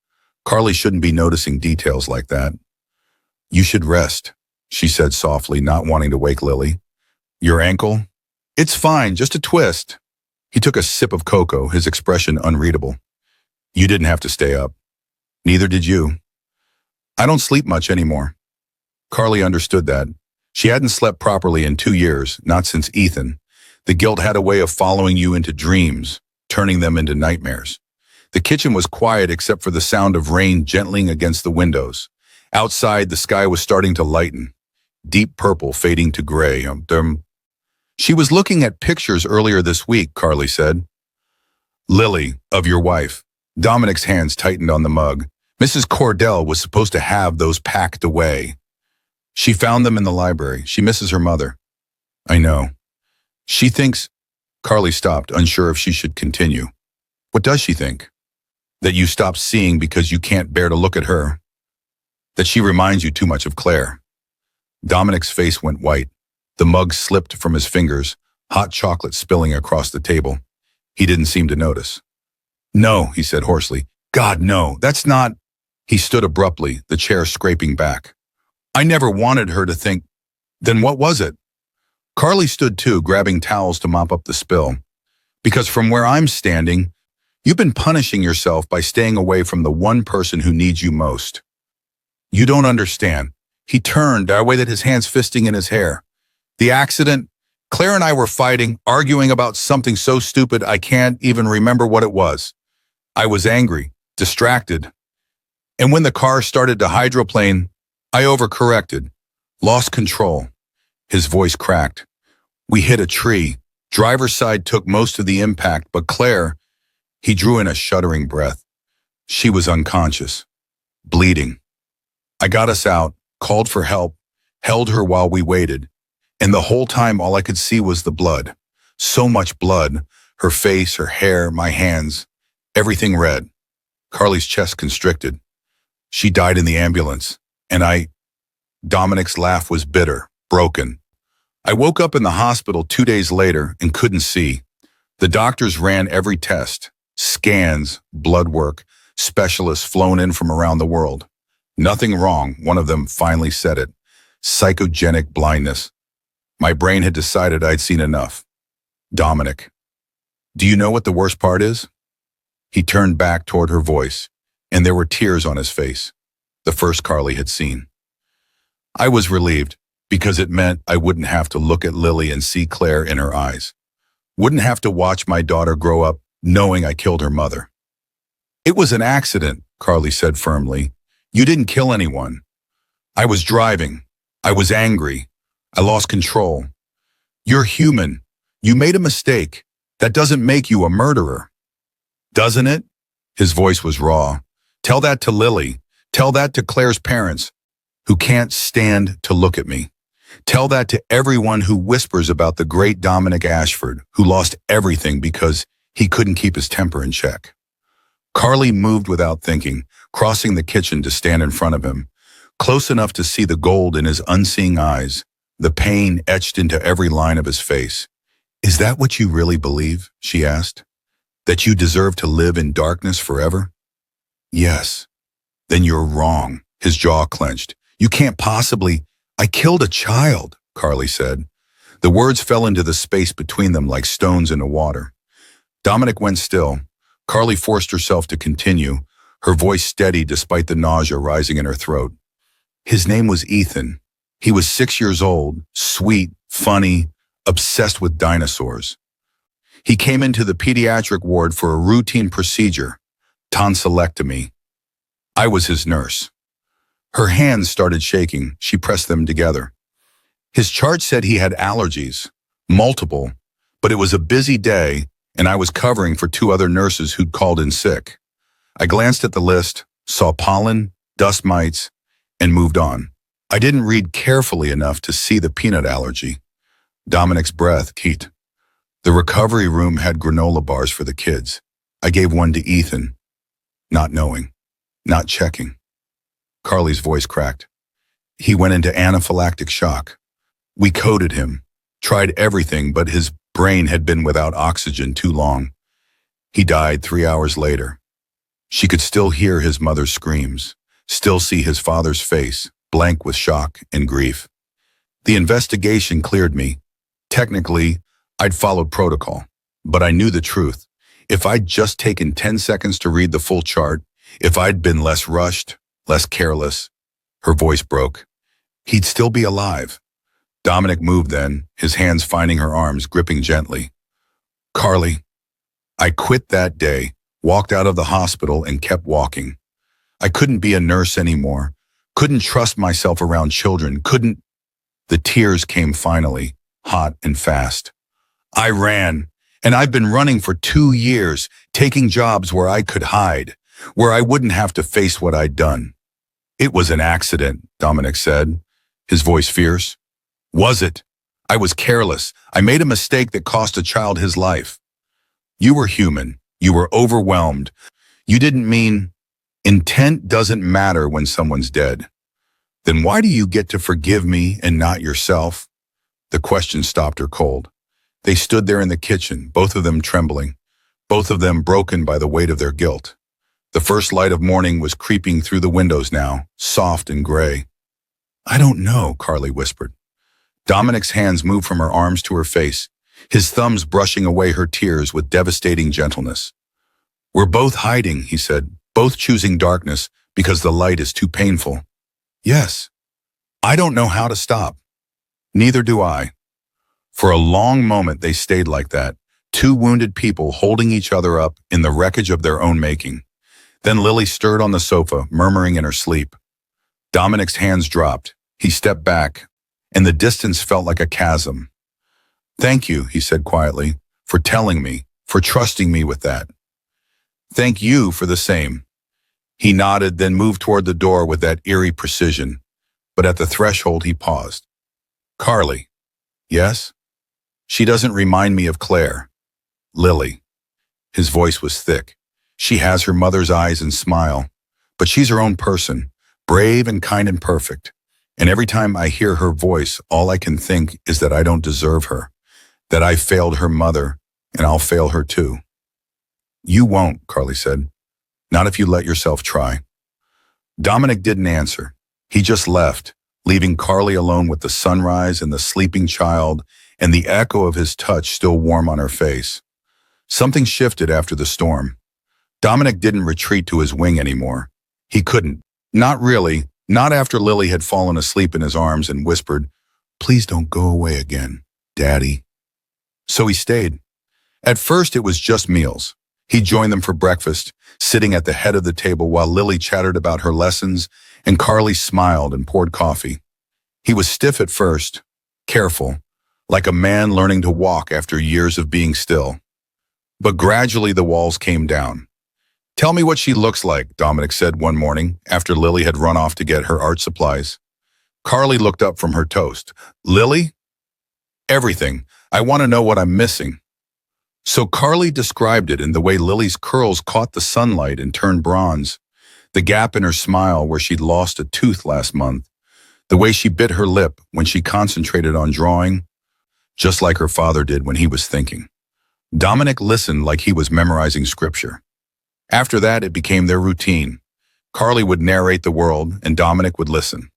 Carly shouldn't be noticing details like that. You should rest, she said softly, not wanting to wake Lily. Your ankle? It's fine, just a twist. He took a sip of cocoa, his expression unreadable. You didn't have to stay up. Neither did you. I don't sleep much anymore. Carly understood that. She hadn't slept properly in 2 years, not since Ethan. The guilt had a way of following you into dreams, turning them into nightmares. The kitchen was quiet except for the sound of rain gentling against the windows. Outside, the sky was starting to lighten, deep purple fading to gray. She was looking at pictures earlier this week, Carly said. Lily, of your wife. Dominic's hands tightened on the mug. Mrs. Cordell was supposed to have those packed away. She found them in the library. She misses her mother. I know. She thinks... Carly stopped, unsure if she should continue. What does she think? That you stopped seeing because you can't bear to look at her. That she reminds you too much of Claire. Dominic's face went white. The mug slipped from his fingers, hot chocolate spilling across the table. He didn't seem to notice. No, he said hoarsely. God, no, that's not... He stood abruptly, the chair scraping back. I never wanted her to think... Then what was it? Carly stood too, grabbing towels to mop up the spill. Because from where I'm standing, you've been punishing yourself by staying away from the one person who needs you most. You don't understand. He turned, I waited, his hands fisting in his hair. The accident, Claire and I were fighting, arguing about something so stupid I can't even remember what it was. I was angry, distracted. And when the car started to hydroplane, I overcorrected, lost control. His voice cracked. We hit a tree. Driver's side took most of the impact, but Claire, he drew in a shuddering breath. She was unconscious, bleeding. I got us out, called for help, held her while we waited, and the whole time all I could see was the blood. So much blood, her face, her hair, my hands, everything red. Carly's chest constricted. She died in the ambulance, and Dominic's laugh was bitter, broken. I woke up in the hospital 2 days later and couldn't see. The doctors ran every test, scans, blood work, specialists flown in from around the world. Nothing wrong, one of them finally said it. Psychogenic blindness. My brain had decided I'd seen enough. Dominic. Do you know what the worst part is? He turned back toward her voice, and there were tears on his face, the first Carly had seen. I was relieved, because it meant I wouldn't have to look at Lily and see Claire in her eyes. Wouldn't have to watch my daughter grow up knowing I killed her mother. It was an accident, Carly said firmly. You didn't kill anyone. I was driving. I was angry. I lost control. You're human. You made a mistake. That doesn't make you a murderer. Doesn't it? His voice was raw. Tell that to Lily. Tell that to Claire's parents, who can't stand to look at me. Tell that to everyone who whispers about the great Dominic Ashford, who lost everything because he couldn't keep his temper in check. Carly moved without thinking, crossing the kitchen to stand in front of him, close enough to see the gold in his unseeing eyes, the pain etched into every line of his face. Is that what you really believe? She asked. That you deserve to live in darkness forever? Yes. Then you're wrong. His jaw clenched. You can't possibly... I killed a child, Carly said. The words fell into the space between them like stones into water. Dominic went still. Carly forced herself to continue, her voice steady despite the nausea rising in her throat. His name was Ethan. He was 6 years old, sweet, funny, obsessed with dinosaurs. He came into the pediatric ward for a routine procedure, tonsillectomy. I was his nurse. Her hands started shaking. She pressed them together. His chart said he had allergies, multiple, but it was a busy day, and I was covering for two other nurses who'd called in sick. I glanced at the list, saw pollen, dust mites, and moved on. I didn't read carefully enough to see the peanut allergy. Dominic's breath, heat. The recovery room had granola bars for the kids. I gave one to Ethan, not knowing, not checking. Carly's voice cracked. He went into anaphylactic shock. We coded him, tried everything, but his brain had been without oxygen too long. He died 3 hours later. She could still hear his mother's screams, still see his father's face, blank with shock and grief. The investigation cleared me. Technically, I'd followed protocol, but I knew the truth. If I'd just taken 10 seconds to read the full chart, if I'd been less rushed, less careless, her voice broke, he'd still be alive. Dominic moved then, his hands finding her arms, gripping gently. Carly, I quit that day, walked out of the hospital and kept walking. I couldn't be a nurse anymore, couldn't trust myself around children, couldn't. The tears came finally, hot and fast. I ran, and I've been running for 2 years, taking jobs where I could hide, where I wouldn't have to face what I'd done. It was an accident, Dominic said, his voice fierce. Was it? I was careless. I made a mistake that cost a child his life. You were human. You were overwhelmed. You didn't mean. Intent doesn't matter when someone's dead. Then why do you get to forgive me and not yourself? The question stopped her cold. They stood there in the kitchen, both of them trembling, both of them broken by the weight of their guilt. The first light of morning was creeping through the windows now, soft and gray. I don't know, Carly whispered. Dominic's hands moved from her arms to her face, his thumbs brushing away her tears with devastating gentleness. We're both hiding, he said, both choosing darkness because the light is too painful. Yes. I don't know how to stop. Neither do I. For a long moment they stayed like that, two wounded people holding each other up in the wreckage of their own making. Then Lily stirred on the sofa, murmuring in her sleep. Dominic's hands dropped. He stepped back, and the distance felt like a chasm. Thank you, he said quietly, for telling me, for trusting me with that. Thank you for the same. He nodded, then moved toward the door with that eerie precision. But at the threshold he paused. Carly. Yes? She doesn't remind me of Claire. Lily. His voice was thick. She has her mother's eyes and smile, but she's her own person, brave and kind and perfect. And every time I hear her voice, all I can think is that I don't deserve her, that I failed her mother, and I'll fail her too. You won't, Carly said. Not if you let yourself try. Dominic didn't answer. He just left, leaving Carly alone with the sunrise and the sleeping child and the echo of his touch still warm on her face. Something shifted after the storm. Dominic didn't retreat to his wing anymore. He couldn't. Not really. Not after Lily had fallen asleep in his arms and whispered, "Please don't go away again, Daddy." So he stayed. At first it was just meals. He joined them for breakfast, sitting at the head of the table while Lily chattered about her lessons and Carly smiled and poured coffee. He was stiff at first, careful, like a man learning to walk after years of being still. But gradually the walls came down. Tell me what she looks like, Dominic said one morning after Lily had run off to get her art supplies. Carly looked up from her toast. Lily? Everything. I want to know what I'm missing. So Carly described it in the way Lily's curls caught the sunlight and turned bronze, the gap in her smile where she'd lost a tooth last month, the way she bit her lip when she concentrated on drawing, just like her father did when he was thinking. Dominic listened like he was memorizing scripture. After that, it became their routine. Carly would narrate the world, and Dominic would listen.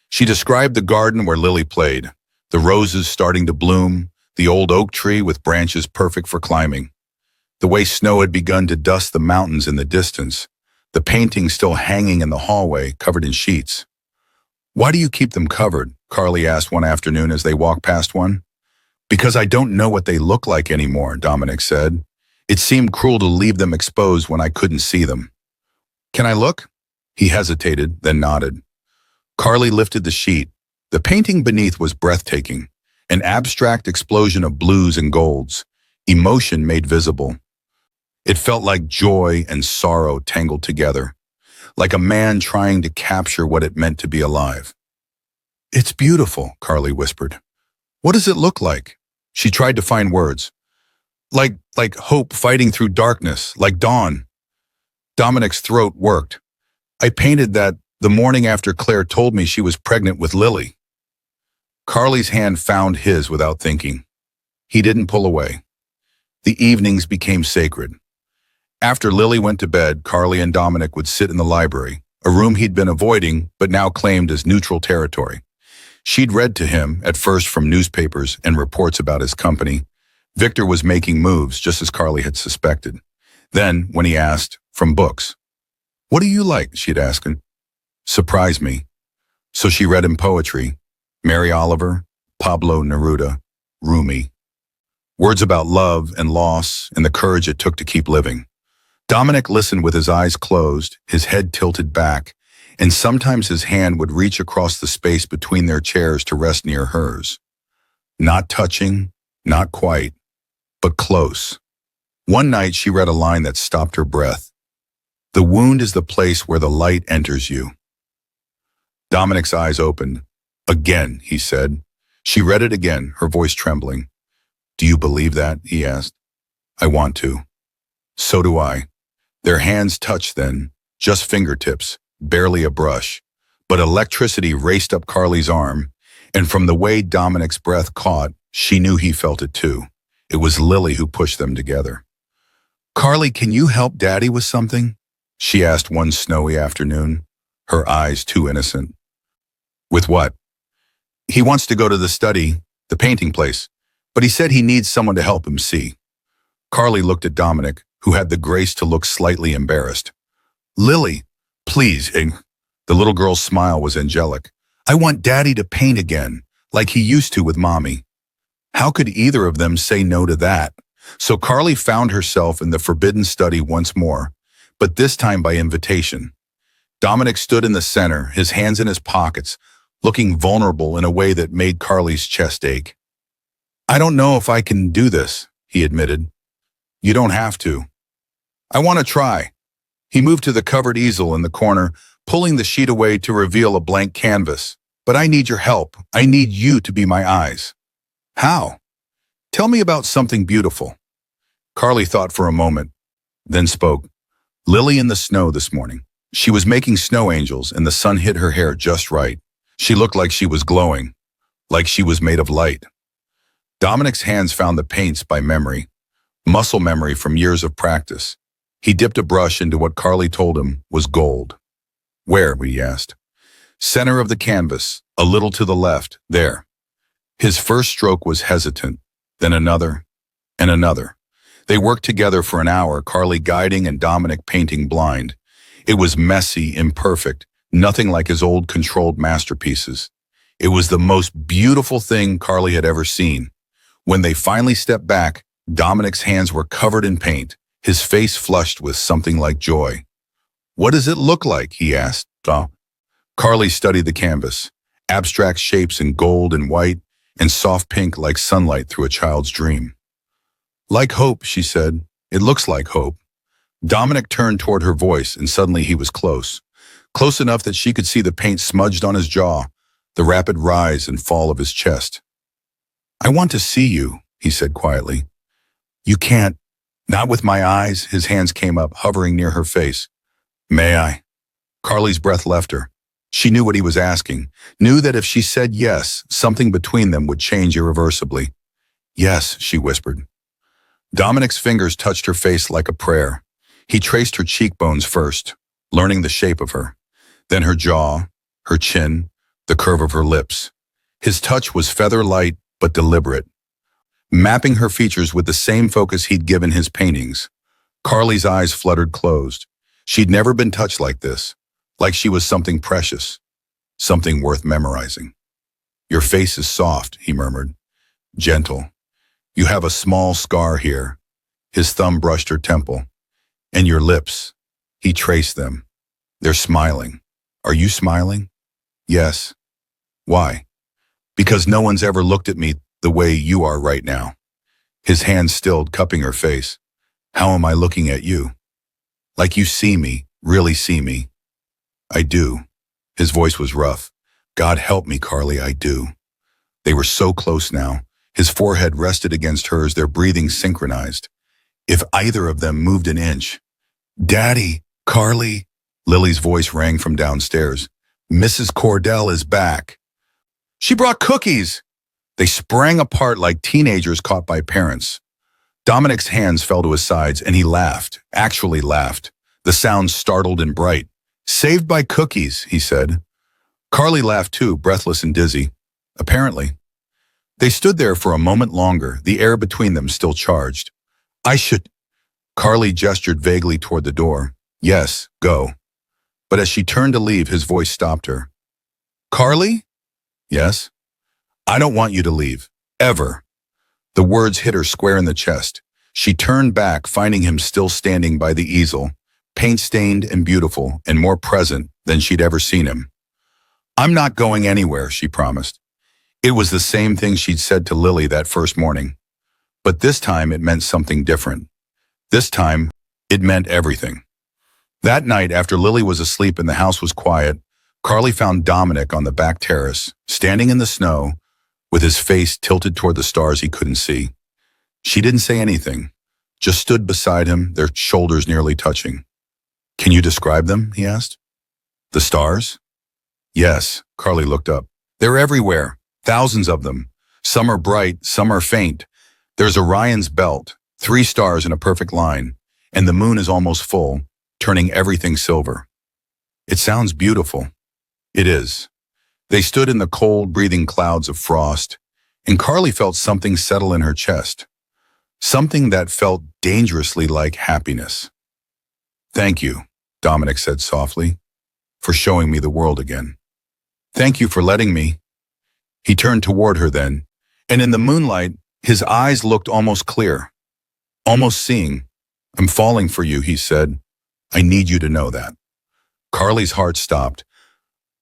She described the garden where Lily played, the roses starting to bloom, the old oak tree with branches perfect for climbing, the way snow had begun to dust the mountains in the distance, the paintings still hanging in the hallway, covered in sheets. Why do you keep them covered? Carly asked one afternoon as they walked past one. Because I don't know what they look like anymore, Dominic said. It seemed cruel to leave them exposed when I couldn't see them. Can I look? He hesitated, then nodded. Carly lifted the sheet. The painting beneath was breathtaking, an abstract explosion of blues and golds, emotion made visible. It felt like joy and sorrow tangled together, like a man trying to capture what it meant to be alive. It's beautiful, Carly whispered. What does it look like? She tried to find words. Like hope fighting through darkness, like dawn. Dominic's throat worked. I painted that the morning after Claire told me she was pregnant with Lily. Carly's hand found his without thinking. He didn't pull away. The evenings became sacred. After Lily went to bed, Carly and Dominic would sit in the library, a room he'd been avoiding but now claimed as neutral territory. She'd read to him, at first from newspapers and reports about his company. Victor was making moves, just as Carly had suspected. Then, when he asked, from books. What do you like, she'd ask him. Surprise me. So she read him poetry. Mary Oliver, Pablo Neruda, Rumi. Words about love and loss and the courage it took to keep living. Dominic listened with his eyes closed, his head tilted back, and sometimes his hand would reach across the space between their chairs to rest near hers. Not touching, not quite, but close. One night she read a line that stopped her breath. The wound is the place where the light enters you. Dominic's eyes opened. Again, he said. She read it again, her voice trembling. Do you believe that? He asked. I want to. So do I. Their hands touched then, just fingertips, barely a brush. But electricity raced up Carly's arm, and from the way Dominic's breath caught, she knew he felt it too. It was Lily who pushed them together. Carly, can you help Daddy with something? She asked one snowy afternoon, her eyes too innocent. With what? He wants to go to the study, the painting place, but he said he needs someone to help him see. Carly looked at Dominic, who had the grace to look slightly embarrassed. Lily, please. The little girl's smile was angelic. I want Daddy to paint again, like he used to with Mommy. How could either of them say no to that? So Carly found herself in the forbidden study once more, but this time by invitation. Dominic stood in the center, his hands in his pockets, looking vulnerable in a way that made Carly's chest ache. I don't know if I can do this, he admitted. You don't have to. I want to try. He moved to the covered easel in the corner, pulling the sheet away to reveal a blank canvas. But I need your help. I need you to be my eyes. How? Tell me about something beautiful. Carly thought for a moment, then spoke. Lily in the snow this morning. She was making snow angels and the sun hit her hair just right. She looked like she was glowing, like she was made of light. Dominic's hands found the paints by memory, muscle memory from years of practice. He dipped a brush into what Carly told him was gold. Where? He asked. Center of the canvas, a little to the left, there. His first stroke was hesitant, then another, and another. They worked together for an hour, Carly guiding and Dominic painting blind. It was messy, imperfect, nothing like his old controlled masterpieces. It was the most beautiful thing Carly had ever seen. When they finally stepped back, Dominic's hands were covered in paint, his face flushed with something like joy. What does it look like? He asked. Carly studied the canvas, abstract shapes in gold and white, and soft pink like sunlight through a child's dream. Like hope, she said. It looks like hope. Dominic turned toward her voice, and suddenly he was close. Close enough that she could see the paint smudged on his jaw, the rapid rise and fall of his chest. I want to see you, he said quietly. You can't. Not with my eyes. His hands came up, hovering near her face. May I? Carly's breath left her. She knew what he was asking, knew that if she said yes, something between them would change irreversibly. Yes, she whispered. Dominic's fingers touched her face like a prayer. He traced her cheekbones first, learning the shape of her, then her jaw, her chin, the curve of her lips. His touch was feather-light but deliberate, mapping her features with the same focus he'd given his paintings. Carly's eyes fluttered closed. She'd never been touched like this, like she was something precious, something worth memorizing. Your face is soft, he murmured, gentle, You have a small scar here. His thumb brushed her temple. And your lips. He traced them. They're smiling. Are you smiling? Yes. Why? Because no one's ever looked at me the way you are right now. His hand stilled, cupping her face. How am I looking at you? Like you see me, really see me. I do. His voice was rough. God help me, Carly, I do. They were so close now. His forehead rested against hers, their breathing synchronized. If either of them moved an inch. Daddy, Carly, Lily's voice rang from downstairs. Mrs. Cordell is back. She brought cookies. They sprang apart like teenagers caught by parents. Dominic's hands fell to his sides and he laughed, actually laughed. The sound startled and bright. Saved by cookies, he said. Carly laughed too, breathless and dizzy. Apparently. They stood there for a moment longer, the air between them still charged. I should... Carly gestured vaguely toward the door. Yes, go. But as she turned to leave, his voice stopped her. Carly? Yes? I don't want you to leave. Ever. The words hit her square in the chest. She turned back, finding him still standing by the easel, paint-stained and beautiful, and more present than she'd ever seen him. I'm not going anywhere, she promised. It was the same thing she'd said to Lily that first morning. But this time it meant something different. This time, it meant everything. That night, after Lily was asleep and the house was quiet, Carly found Dominic on the back terrace, standing in the snow, with his face tilted toward the stars he couldn't see. She didn't say anything, just stood beside him, their shoulders nearly touching. Can you describe them? He asked. The stars? Yes, Carly looked up. They're everywhere, thousands of them. Some are bright, some are faint. There's Orion's belt, 3 stars in a perfect line, and the moon is almost full, turning everything silver. It sounds beautiful. It is. They stood in the cold, breathing clouds of frost, and Carly felt something settle in her chest. Something that felt dangerously like happiness. Thank you, Dominic said softly, for showing me the world again. Thank you for letting me. He turned toward her then, and in the moonlight, his eyes looked almost clear. Almost seeing. I'm falling for you, he said. I need you to know that. Carly's heart stopped.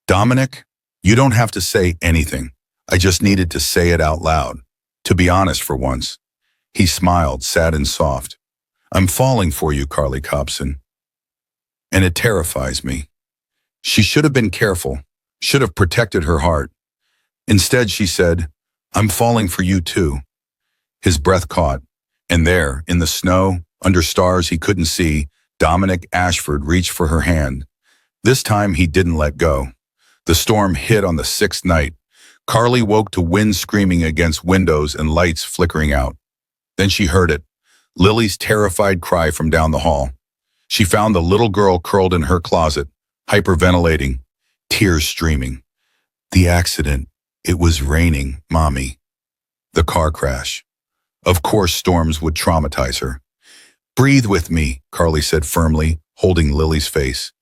Dominic, you don't have to say anything. I just needed to say it out loud. To be honest for once. He smiled, sad and soft. I'm falling for you, Carly Cobson. And it terrifies me. She should have been careful, should have protected her heart. Instead, she said, I'm falling for you too. His breath caught, and there, in the snow, under stars he couldn't see, Dominic Ashford reached for her hand. This time he didn't let go. The storm hit on the 6th night. Carly woke to wind screaming against windows and lights flickering out. Then she heard it, Lily's terrified cry from down the hall. She found the little girl curled in her closet, hyperventilating, tears streaming. The accident. It was raining, Mommy. The car crash. Of course storms would traumatize her. Breathe with me, Carly said firmly, holding Lily's face.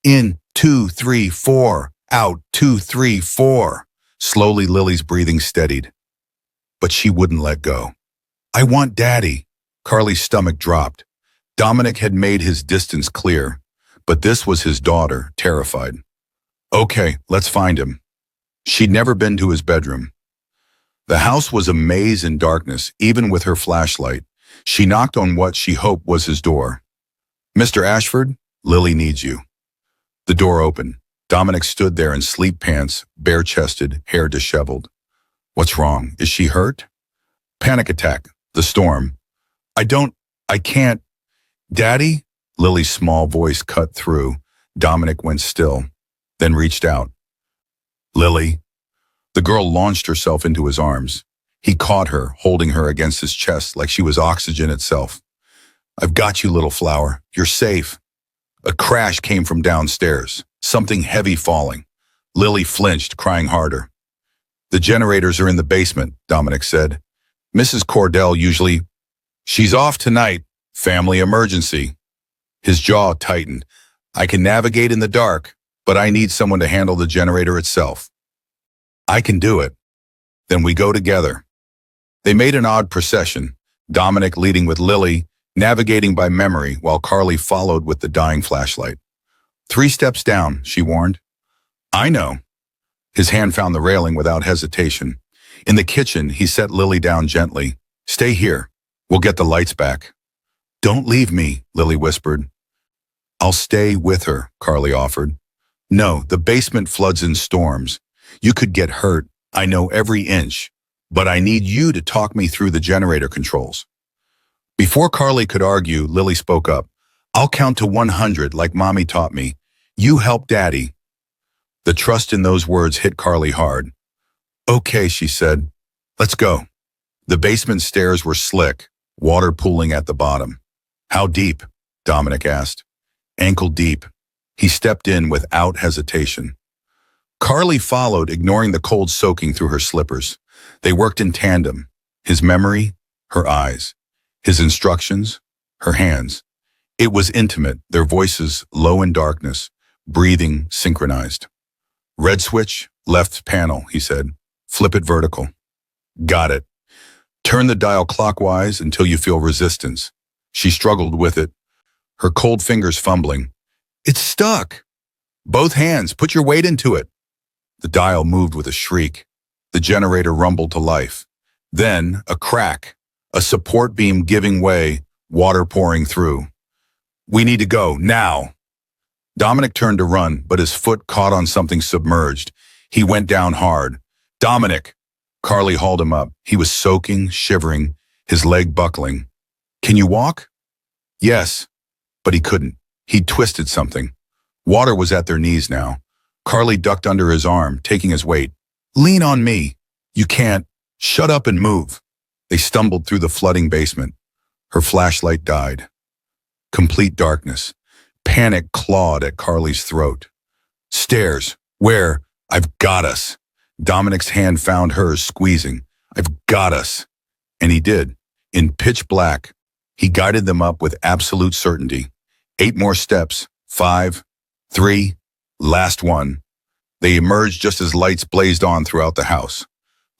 In, 2, 3, 4. Out, 2, 3, 4. Slowly Lily's breathing steadied. But she wouldn't let go. I want Daddy. Carly's stomach dropped. Dominic had made his distance clear, but this was his daughter, terrified. Okay, let's find him. She'd never been to his bedroom. The house was a maze in darkness, even with her flashlight. She knocked on what she hoped was his door. Mr. Ashford, Lily needs you. The door opened. Dominic stood there in sleep pants, bare-chested, hair disheveled. What's wrong? Is she hurt? Panic attack. The storm. I can't. Daddy? Lily's small voice cut through. Dominic went still, then reached out. Lily. The girl launched herself into his arms. He caught her, holding her against his chest like she was oxygen itself. I've got you, little flower. You're safe. A crash came from downstairs, something heavy falling. Lily flinched, crying harder. The generators are in the basement, Dominic said. Mrs. Cordell usually... She's off tonight. Family emergency. His jaw tightened. I can navigate in the dark, but I need someone to handle the generator itself. I can do it. Then we go together. They made an odd procession, Dominic leading with Lily, navigating by memory while Carly followed with the dying flashlight. 3 steps down, she warned. I know. His hand found the railing without hesitation. In the kitchen, he set Lily down gently. Stay here. We'll get the lights back. Don't leave me, Lily whispered. I'll stay with her, Carly offered. No, the basement floods in storms. You could get hurt. I know every inch. But I need you to talk me through the generator controls. Before Carly could argue, Lily spoke up. I'll count to 100 like Mommy taught me. You help Daddy. The trust in those words hit Carly hard. Okay, she said. Let's go. The basement stairs were slick, water pooling at the bottom. How deep? Dominic asked. Ankle deep. He stepped in without hesitation. Carly followed, ignoring the cold soaking through her slippers. They worked in tandem. His memory, her eyes. His instructions, her hands. It was intimate, their voices low in darkness, breathing synchronized. Red switch, left panel, he said. Flip it vertical. Got it. Turn the dial clockwise until you feel resistance. She struggled with it, her cold fingers fumbling. It's stuck. Both hands, put your weight into it. The dial moved with a shriek. The generator rumbled to life. Then, a crack, a support beam giving way, water pouring through. We need to go, now. Dominic turned to run, but his foot caught on something submerged. He went down hard. Dominic! Carly hauled him up. He was soaking, shivering, his leg buckling. Can you walk? Yes, but he couldn't. He'd twisted something. Water was at their knees now. Carly ducked under his arm, taking his weight. Lean on me. You can't. Shut up and move. They stumbled through the flooding basement. Her flashlight died. Complete darkness. Panic clawed at Carly's throat. Stairs. Where? I've got us. Dominic's hand found hers, squeezing. I've got us. And he did. In pitch black, he guided them up with absolute certainty. 8 more steps. 5, 3, last one. They emerged just as lights blazed on throughout the house.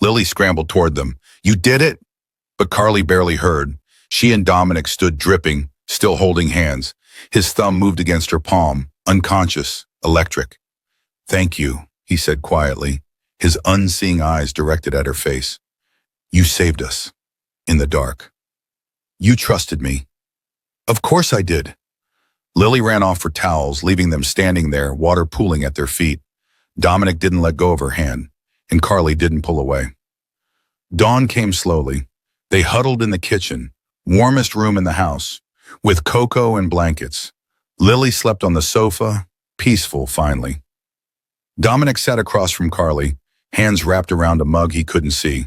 Lily scrambled toward them. You did it? But Carly barely heard. She and Dominic stood dripping, still holding hands. His thumb moved against her palm, unconscious, electric. Thank you, he said quietly, his unseeing eyes directed at her face. You saved us. In the dark. You trusted me. Of course I did. Lily ran off for towels, leaving them standing there, water pooling at their feet. Dominic didn't let go of her hand, and Carly didn't pull away. Dawn came slowly. They huddled in the kitchen, warmest room in the house, with cocoa and blankets. Lily slept on the sofa, peaceful finally. Dominic sat across from Carly, hands wrapped around a mug he couldn't see.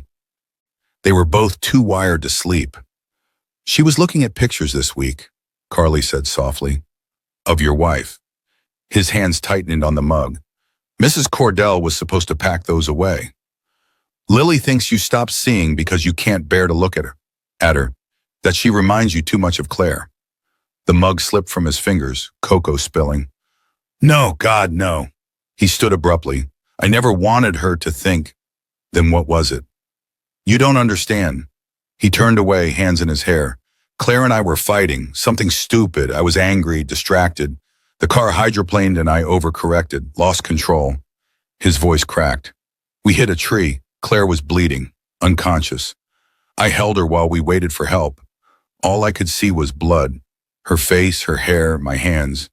They were both too wired to sleep. She was looking at pictures this week, Carly said softly. Of your wife. His hands tightened on the mug. Mrs. Cordell was supposed to pack those away. Lily thinks you stopped seeing because you can't bear to look at her, that she reminds you too much of Claire. The mug slipped from his fingers, cocoa spilling. No, God, no. He stood abruptly. I never wanted her to think. Then what was it? You don't understand. He turned away, hands in his hair. Claire and I were fighting, something stupid. I was angry, distracted. The car hydroplaned and I overcorrected, lost control. His voice cracked. We hit a tree. Claire was bleeding, unconscious. I held her while we waited for help. All I could see was blood. Her face, her hair, my hands.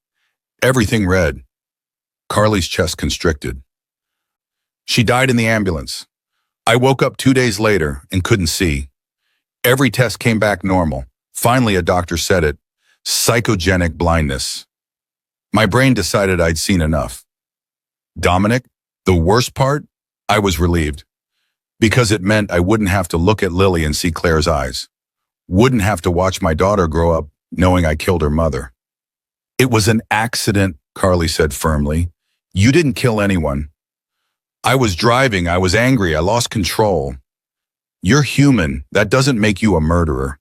Everything red. Carly's chest constricted. She died in the ambulance. I woke up 2 days later and couldn't see. Every test came back normal. Finally, a doctor said it. Psychogenic blindness. My brain decided I'd seen enough. Dominic, the worst part? I was relieved. Because it meant I wouldn't have to look at Lily and see Claire's eyes. Wouldn't have to watch my daughter grow up knowing I killed her mother. It was an accident, Carly said firmly. You didn't kill anyone. I was driving, I was angry, I lost control. You're human, that doesn't make you a murderer.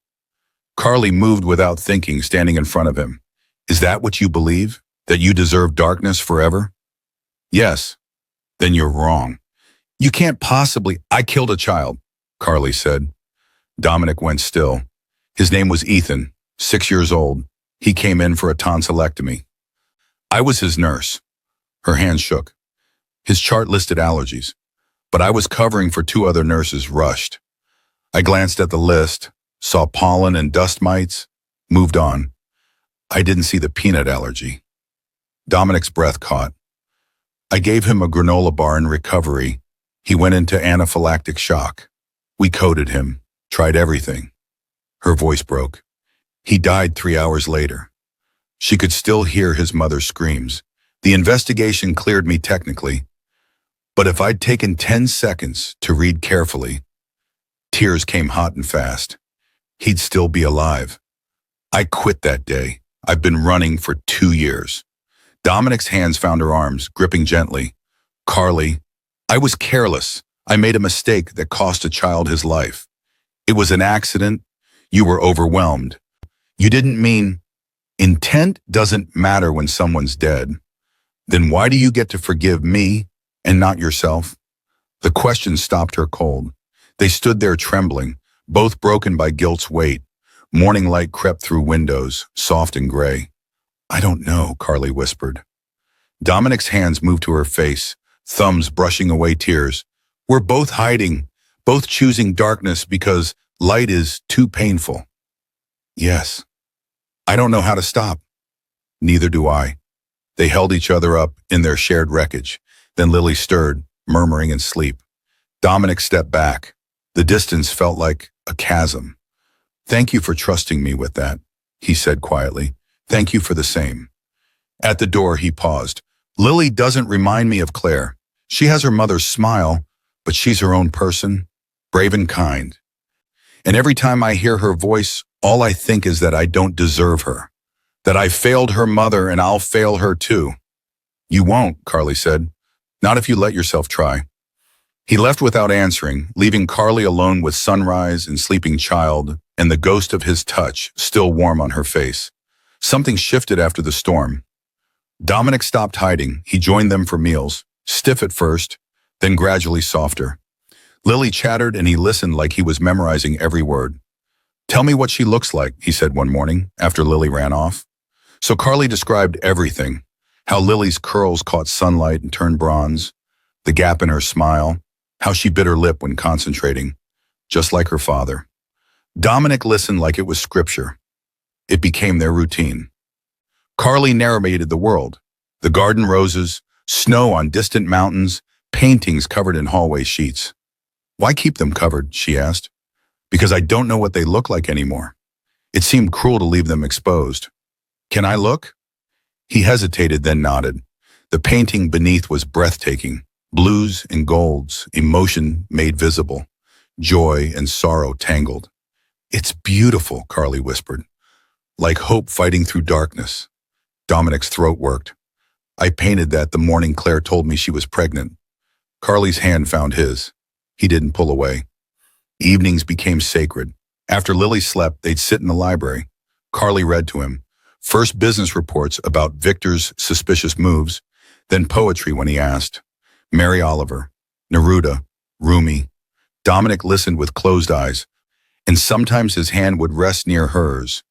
Carly moved without thinking, standing in front of him. Is that what you believe? That you deserve darkness forever? Yes. Then you're wrong. You can't possibly. I killed a child, Carly said. Dominic went still. His name was Ethan, 6 years old. He came in for a tonsillectomy. I was his nurse. Her hand shook. His chart listed allergies, but I was covering for two other nurses rushed. I glanced at the list, saw pollen and dust mites, moved on. I didn't see the peanut allergy. Dominic's breath caught. I gave him a granola bar in recovery. He went into anaphylactic shock. We coded him, tried everything. Her voice broke. He died 3 hours later. She could still hear his mother's screams. The investigation cleared me technically, but if I'd taken 10 seconds to read carefully, tears came hot and fast. He'd still be alive. I quit that day. I've been running for 2 years. Dominic's hands found her arms, gripping gently. Carly, I was careless. I made a mistake that cost a child his life. It was an accident. You were overwhelmed. You didn't mean. Intent doesn't matter when someone's dead. Then why do you get to forgive me and not yourself? The question stopped her cold. They stood there trembling, both broken by guilt's weight. Morning light crept through windows, soft and gray. I don't know, Carly whispered. Dominic's hands moved to her face, thumbs brushing away tears. We're both hiding, both choosing darkness because light is too painful. Yes. I don't know how to stop. Neither do I. They held each other up in their shared wreckage. Then Lily stirred, murmuring in sleep. Dominic stepped back. The distance felt like a chasm. Thank you for trusting me with that, he said quietly. Thank you for the same. At the door, he paused. Lily doesn't remind me of Claire. She has her mother's smile, but she's her own person, brave and kind. And every time I hear her voice, all I think is that I don't deserve her, that I failed her mother and I'll fail her too. You won't, Carly said. Not if you let yourself try. He left without answering, leaving Carly alone with sunrise and sleeping child and the ghost of his touch still warm on her face. Something shifted after the storm. Dominic stopped hiding. He joined them for meals, stiff at first, then gradually softer. Lily chattered and he listened like he was memorizing every word. Tell me what she looks like, he said one morning after Lily ran off. So Carly described everything, how Lily's curls caught sunlight and turned bronze, the gap in her smile, how she bit her lip when concentrating, just like her father. Dominic listened like it was scripture. It became their routine. Carly narrated the world, the garden roses, snow on distant mountains, paintings covered in hallway sheets. Why keep them covered, she asked. Because I don't know what they look like anymore. It seemed cruel to leave them exposed. Can I look? He hesitated, then nodded. The painting beneath was breathtaking. Blues and golds, emotion made visible, joy and sorrow tangled. It's beautiful, Carly whispered. Like hope fighting through darkness. Dominic's throat worked. I painted that the morning Claire told me she was pregnant. Carly's hand found his. He didn't pull away. Evenings became sacred. After Lily slept, they'd sit in the library. Carly read to him. First business reports about Victor's suspicious moves, then poetry when he asked. Mary Oliver, Neruda, Rumi. Dominic listened with closed eyes, and sometimes his hand would rest near hers.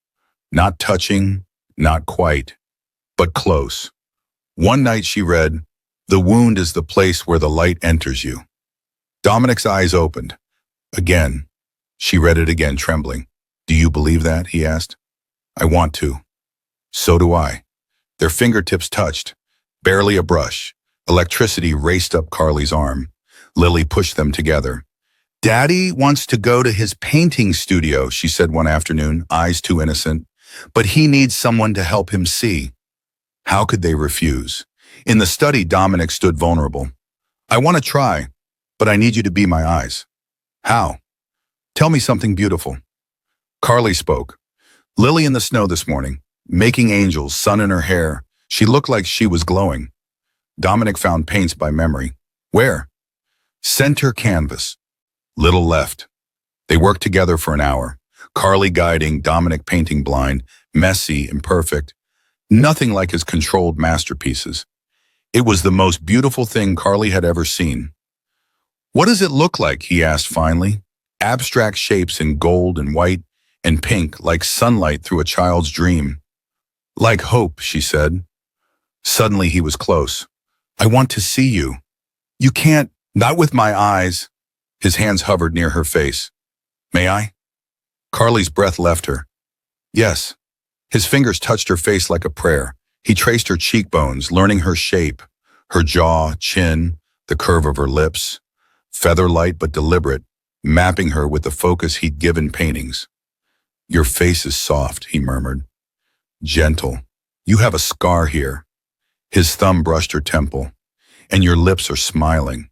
Not touching, not quite, but close. One night she read, "The wound is the place where the light enters you." Dominic's eyes opened. Again. She read it again, trembling. Do you believe that? He asked. I want to. So do I. Their fingertips touched. Barely a brush. Electricity raced up Carly's arm. Lily pushed them together. Daddy wants to go to his painting studio, she said one afternoon, eyes too innocent. But he needs someone to help him see. How could they refuse? In the study, Dominic stood vulnerable. I want to try, but I need you to be my eyes. How? Tell me something beautiful. Carly spoke. Lily in the snow this morning, making angels, sun in her hair. She looked like she was glowing. Dominic found paints by memory. Where? Center canvas. Little left. They worked together for an hour. Carly guiding, Dominic painting blind, messy, imperfect. Nothing like his controlled masterpieces. It was the most beautiful thing Carly had ever seen. What does it look like? He asked finally. abstract shapes in gold and white and pink like sunlight through a child's dream. Like hope, she said. Suddenly he was close. I want to see you. You can't, not with my eyes. His hands hovered near her face. May I? Carly's breath left her. Yes. His fingers touched her face like a prayer. He traced her cheekbones, learning her shape, her jaw, chin, the curve of her lips. Feather-light but deliberate, mapping her with the focus he'd given paintings. Your face is soft, he murmured. Gentle. You have a scar here. His thumb brushed her temple. And your lips are smiling.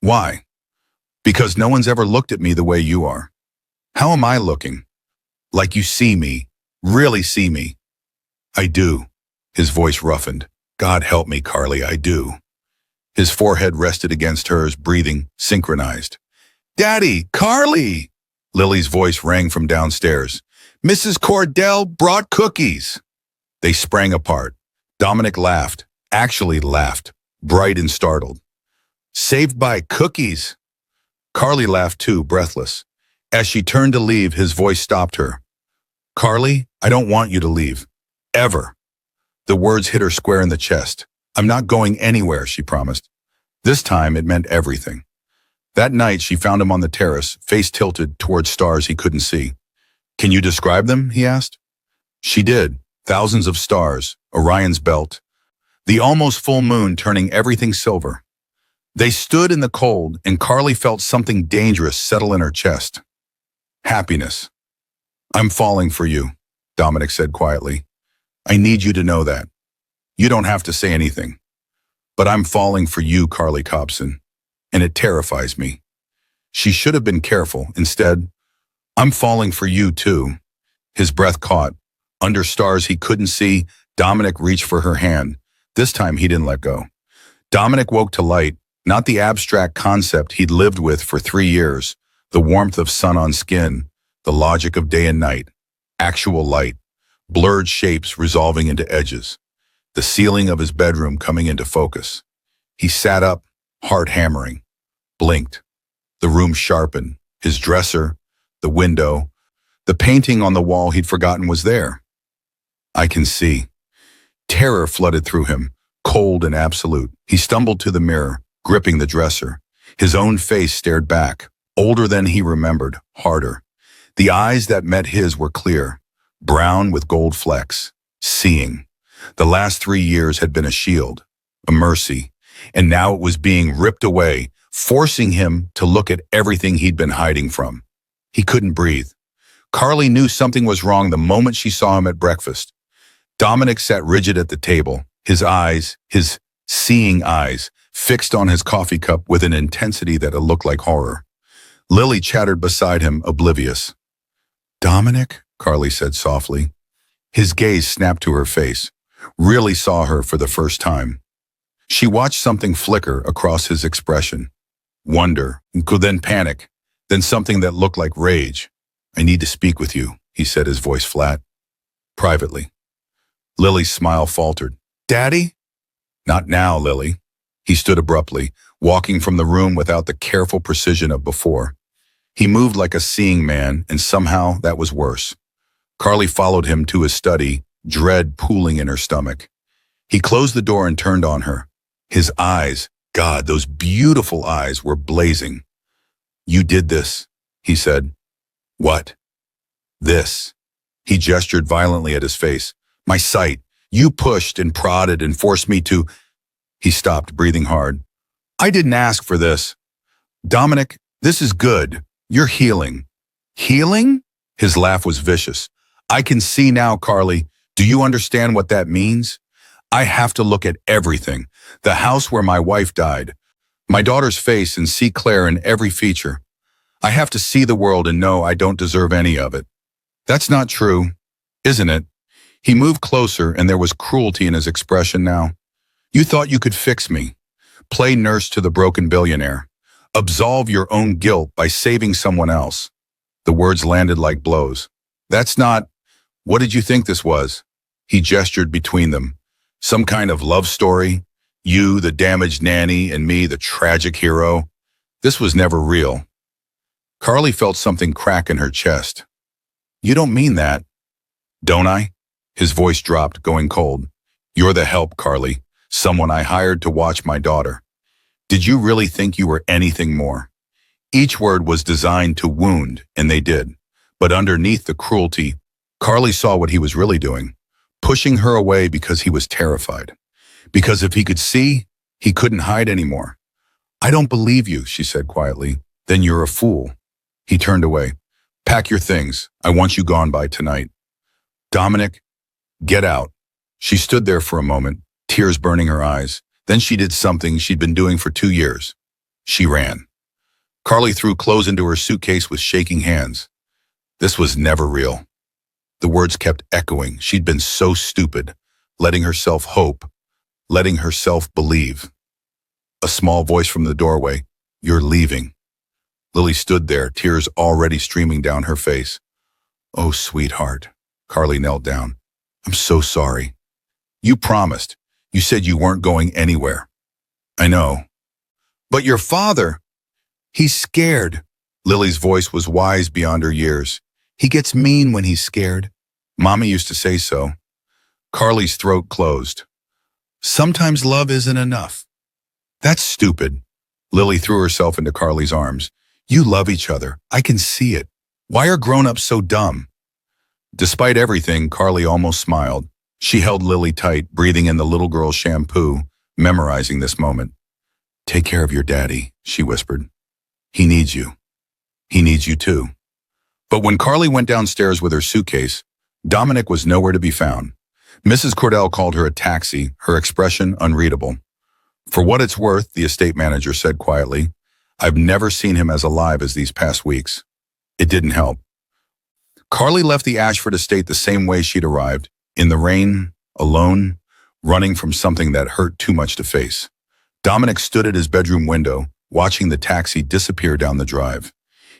Why? Because no one's ever looked at me the way you are. How am I looking? Like you see me, really see me. I do. His voice roughened. God help me, Carly, I do. His forehead rested against hers, breathing, synchronized. Daddy, Carly! Lily's voice rang from downstairs. Mrs. Cordell brought cookies. They sprang apart. Dominic laughed, actually laughed, bright and startled. Saved by cookies. Carly laughed too, breathless. As she turned to leave, his voice stopped her. Carly, I don't want you to leave. Ever. The words hit her square in the chest. I'm not going anywhere, she promised. This time it meant everything. That night she found him on the terrace, face tilted towards stars he couldn't see. Can you describe them? He asked. She did. Thousands of stars, Orion's belt, the almost full moon turning everything silver. They stood in the cold, and Carly felt something dangerous settle in her chest. Happiness. I'm falling for you, Dominic said quietly. I need you to know that. You don't have to say anything. But I'm falling for you, Carly Cobson, and it terrifies me. She should have been careful. Instead, I'm falling for you too. His breath caught. Under stars he couldn't see, Dominic reached for her hand. This time he didn't let go. Dominic woke to light, not the abstract concept he'd lived with for 3 years, the warmth of sun on skin, the logic of day and night, actual light, blurred shapes resolving into edges, the ceiling of his bedroom coming into focus. He sat up, heart hammering, blinked. The room sharpened, his dresser, the window, the painting on the wall he'd forgotten was there. I can see. Terror flooded through him, cold and absolute. He stumbled to the mirror, gripping the dresser. His own face stared back, older than he remembered, harder. The eyes that met his were clear, brown with gold flecks, seeing. The last 3 years had been a shield, a mercy, and now it was being ripped away, forcing him to look at everything he'd been hiding from. He couldn't breathe. Carly knew something was wrong the moment she saw him at breakfast. Dominic sat rigid at the table, his eyes, his seeing eyes, fixed on his coffee cup with an intensity that looked like horror. Lily chattered beside him, oblivious. Dominic, Carly said softly. His gaze snapped to her face, really saw her for the first time. She watched something flicker across his expression. Wonder, then panic, then something that looked like rage. I need to speak with you, he said, his voice flat. Privately. Lily's smile faltered. Daddy? Not now, Lily. He stood abruptly, walking from the room without the careful precision of before. He moved like a seeing man, and somehow that was worse. Carly followed him to his study, dread pooling in her stomach. He closed the door and turned on her. His eyes, God, those beautiful eyes, were blazing. You did this, he said. What? This. He gestured violently at his face. My sight. You pushed and prodded and forced me to... He stopped, breathing hard. I didn't ask for this. Dominic, this is good. You're healing. Healing? His laugh was vicious. I can see now, Carly. Do you understand what that means? I have to look at everything. The house where my wife died. My daughter's face and see Claire in every feature. I have to see the world and know I don't deserve any of it. That's not true, isn't it? He moved closer and there was cruelty in his expression now. You thought you could fix me. Play nurse to the broken billionaire. Absolve your own guilt by saving someone else. The words landed like blows. That's not... What did you think this was? He gestured between them. Some kind of love story? You, the damaged nanny, and me, the tragic hero? This was never real. Carly felt something crack in her chest. You don't mean that, don't I? His voice dropped, going cold. You're the help, Carly. Someone I hired to watch my daughter. Did you really think you were anything more? Each word was designed to wound, and they did. But underneath the cruelty, Carly saw what he was really doing, pushing her away because he was terrified. Because if he could see, he couldn't hide anymore. I don't believe you, she said quietly. Then you're a fool. He turned away. Pack your things. I want you gone by tonight. Dominic, get out. She stood there for a moment, tears burning her eyes. Then she did something she'd been doing for 2 years. She ran. Carly threw clothes into her suitcase with shaking hands. This was never real. The words kept echoing. She'd been so stupid, letting herself hope, letting herself believe. A small voice from the doorway. You're leaving. Lily stood there, tears already streaming down her face. Oh, sweetheart. Carly knelt down. I'm so sorry. You promised. You said you weren't going anywhere. I know. But your father, he's scared. Lily's voice was wise beyond her years. He gets mean when he's scared. Mommy used to say so. Carly's throat closed. Sometimes love isn't enough. That's stupid. Lily threw herself into Carly's arms. You love each other. I can see it. Why are grown-ups so dumb? Despite everything, Carly almost smiled. She held Lily tight, breathing in the little girl's shampoo, memorizing this moment. Take care of your daddy, she whispered. He needs you. He needs you too. But when Carly went downstairs with her suitcase, Dominic was nowhere to be found. Mrs. Cordell called her a taxi, her expression unreadable. For what it's worth, the estate manager said quietly, I've never seen him as alive as these past weeks. It didn't help. Carly left the Ashford estate the same way she'd arrived, in the rain, alone, running from something that hurt too much to face. Dominic stood at his bedroom window, watching the taxi disappear down the drive.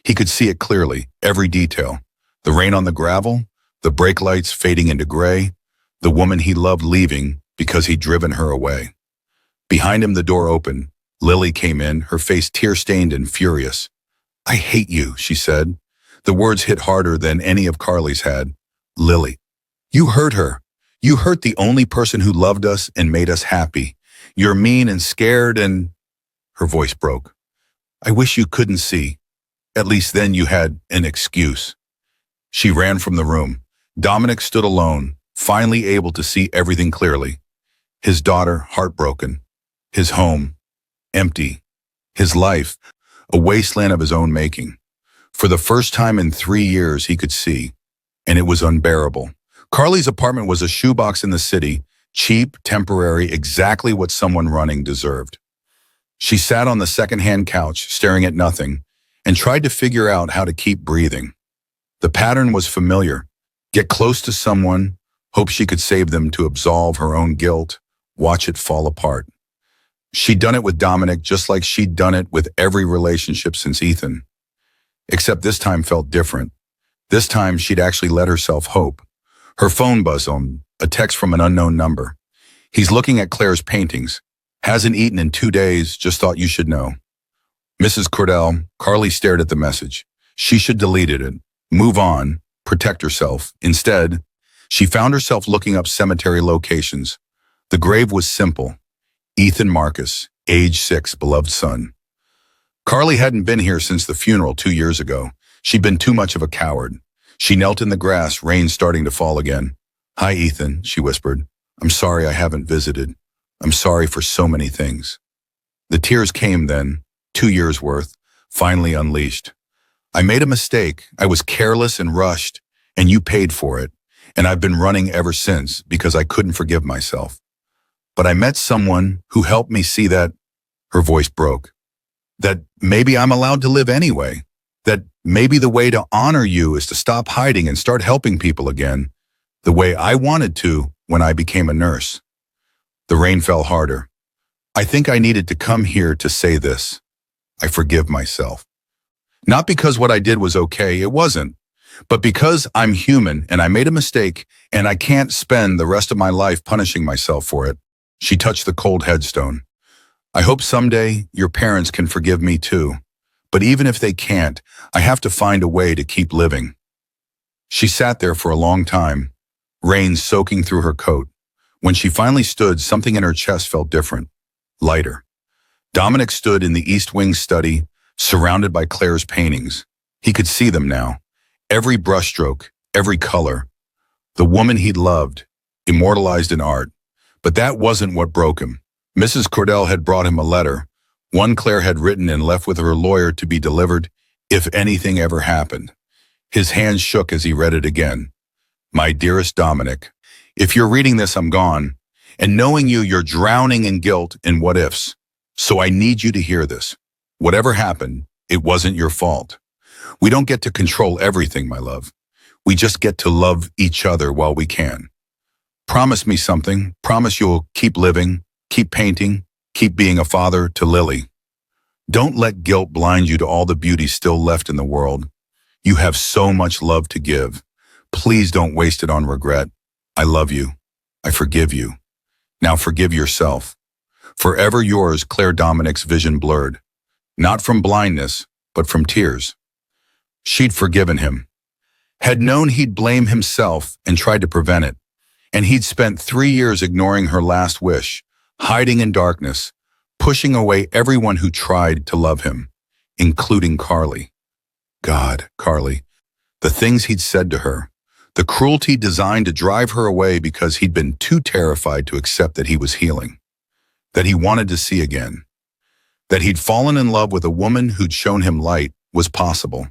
He could see it clearly, every detail. The rain on the gravel, the brake lights fading into gray, the woman he loved leaving because he'd driven her away. Behind him, the door opened. Lily came in, her face tear-stained and furious. I hate you, she said. The words hit harder than any of Carly's had. Lily, you hurt her. You hurt the only person who loved us and made us happy. You're mean and scared and... Her voice broke. I wish you couldn't see. At least then you had an excuse. She ran from the room. Dominic stood alone, finally able to see everything clearly. His daughter, heartbroken. His home, empty. His life, a wasteland of his own making. For the first time in 3 years, he could see, and it was unbearable. Carly's apartment was a shoebox in the city, cheap, temporary, exactly what someone running deserved. She sat on the second-hand couch, staring at nothing, and tried to figure out how to keep breathing. The pattern was familiar. Get close to someone, hope she could save them to absolve her own guilt, watch it fall apart. She'd done it with Dominic just like she'd done it with every relationship since Ethan. Except this time felt different. This time she'd actually let herself hope. Her phone buzzed on, a text from an unknown number. He's looking at Claire's paintings. Hasn't eaten in 2 days, just thought you should know. Mrs. Cordell, Carly stared at the message. She should deleted it, move on, protect herself. Instead, she found herself looking up cemetery locations. The grave was simple. Ethan Marcus, age 6, beloved son. Carly hadn't been here since the funeral 2 years ago. She'd been too much of a coward. She knelt in the grass, rain starting to fall again. Hi, Ethan, she whispered. I'm sorry I haven't visited. I'm sorry for so many things. The tears came then, 2 years worth, finally unleashed. I made a mistake. I was careless and rushed, and you paid for it. And I've been running ever since because I couldn't forgive myself. But I met someone who helped me see that, her voice broke, that maybe I'm allowed to live anyway, that maybe the way to honor you is to stop hiding and start helping people again, the way I wanted to when I became a nurse. The rain fell harder. I think I needed to come here to say this. I forgive myself. Not because what I did was okay, it wasn't, but because I'm human and I made a mistake and I can't spend the rest of my life punishing myself for it. She touched the cold headstone. I hope someday your parents can forgive me too. But even if they can't, I have to find a way to keep living. She sat there for a long time, rain soaking through her coat. When she finally stood, something in her chest felt different, lighter. Dominic stood in the East Wing study, surrounded by Claire's paintings. He could see them now. Every brushstroke, every color. The woman he'd loved, immortalized in art. But that wasn't what broke him. Mrs. Cordell had brought him a letter, one Claire had written and left with her lawyer to be delivered if anything ever happened. His hands shook as he read it again. My dearest Dominic, if you're reading this, I'm gone. And knowing you, you're drowning in guilt and what-ifs. So I need you to hear this. Whatever happened, it wasn't your fault. We don't get to control everything, my love. We just get to love each other while we can. Promise me something. Promise you'll keep living, keep painting, keep being a father to Lily. Don't let guilt blind you to all the beauty still left in the world. You have so much love to give. Please don't waste it on regret. I love you. I forgive you. Now forgive yourself. Forever yours, Claire. Dominic's vision blurred. Not from blindness, but from tears. She'd forgiven him. Had known he'd blame himself and tried to prevent it. And he'd spent 3 years ignoring her last wish, hiding in darkness, pushing away everyone who tried to love him, including Carly. God, Carly. The things he'd said to her. The cruelty designed to drive her away because he'd been too terrified to accept that he was healing. That he wanted to see again. That he'd fallen in love with a woman who'd shown him light was possible.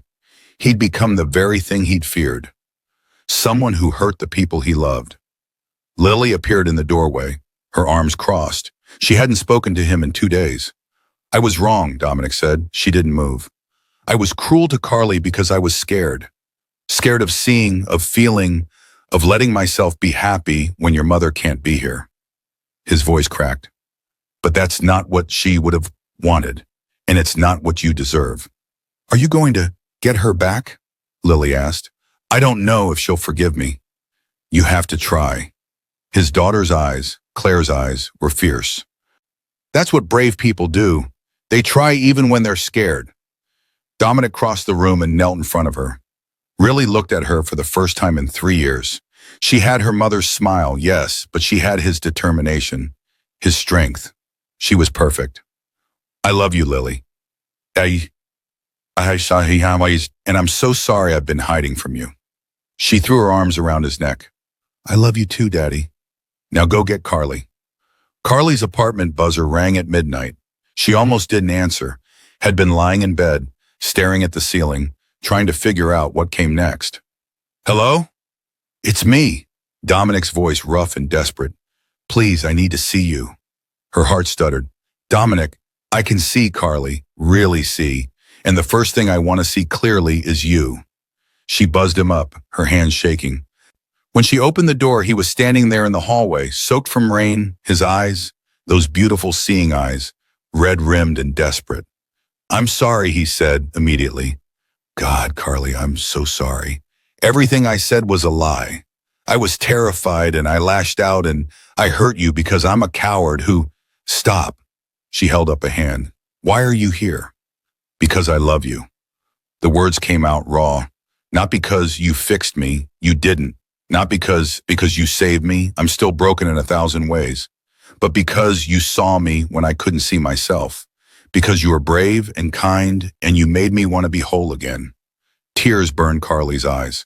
He'd become the very thing he'd feared. Someone who hurt the people he loved. Lily appeared in the doorway, her arms crossed. She hadn't spoken to him in 2 days. I was wrong, Dominic said. She didn't move. I was cruel to Carly because I was scared. Scared of seeing, of feeling, of letting myself be happy when your mother can't be here. His voice cracked. But that's not what she would have wanted, and it's not what you deserve. Are you going to get her back? Lily asked. I don't know if she'll forgive me. You have to try. His daughter's eyes, Claire's eyes, were fierce. That's what brave people do. They try even when they're scared. Dominic crossed the room and knelt in front of her. Really looked at her for the first time in 3 years. She had her mother's smile, yes, but she had his determination, his strength. She was perfect. I love you, Lily. And I'm so sorry I've been hiding from you. She threw her arms around his neck. I love you too, Daddy. Now go get Carly. Carly's apartment buzzer rang at midnight. She almost didn't answer, had been lying in bed, staring at the ceiling, trying to figure out what came next. Hello? It's me. Dominic's voice rough and desperate. Please, I need to see you. Her heart stuttered. Dominic, I can see Carly, really see, and the first thing I want to see clearly is you. She buzzed him up, her hands shaking. When she opened the door, he was standing there in the hallway, soaked from rain, his eyes, those beautiful seeing eyes, red-rimmed and desperate. I'm sorry, he said immediately. God, Carly, I'm so sorry. Everything I said was a lie. I was terrified and I lashed out and I hurt you because I'm a coward who... Stop. She held up a hand. Why are you here? Because I love you. The words came out raw. Not because you fixed me, you didn't. Not because you saved me, I'm still broken in 1,000 ways. But because you saw me when I couldn't see myself. Because you were brave and kind and you made me want to be whole again. Tears burned Carly's eyes.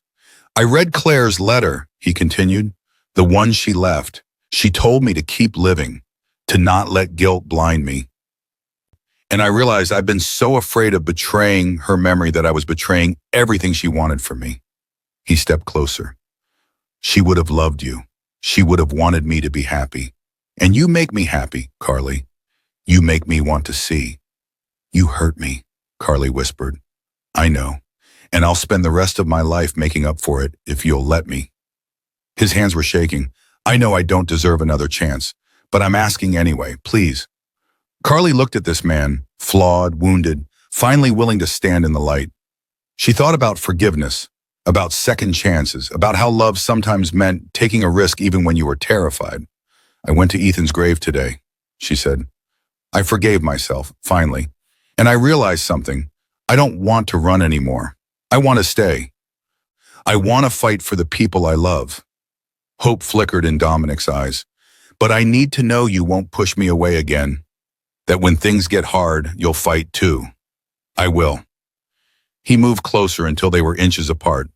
I read Claire's letter, he continued. The one she left. She told me to keep living, to not let guilt blind me. And I realized I've been so afraid of betraying her memory that I was betraying everything she wanted from me. He stepped closer. She would have loved you. She would have wanted me to be happy. And you make me happy, Carly. You make me want to see. You hurt me, Carly whispered. I know, and I'll spend the rest of my life making up for it if you'll let me. His hands were shaking. I know I don't deserve another chance, but I'm asking anyway, please. Carly looked at this man, flawed, wounded, finally willing to stand in the light. She thought about forgiveness, about second chances, about how love sometimes meant taking a risk even when you were terrified. I went to Ethan's grave today, she said. I forgave myself, finally. And I realized something. I don't want to run anymore. I want to stay. I want to fight for the people I love. Hope flickered in Dominic's eyes. But I need to know you won't push me away again. That when things get hard, you'll fight too. I will. He moved closer until they were inches apart.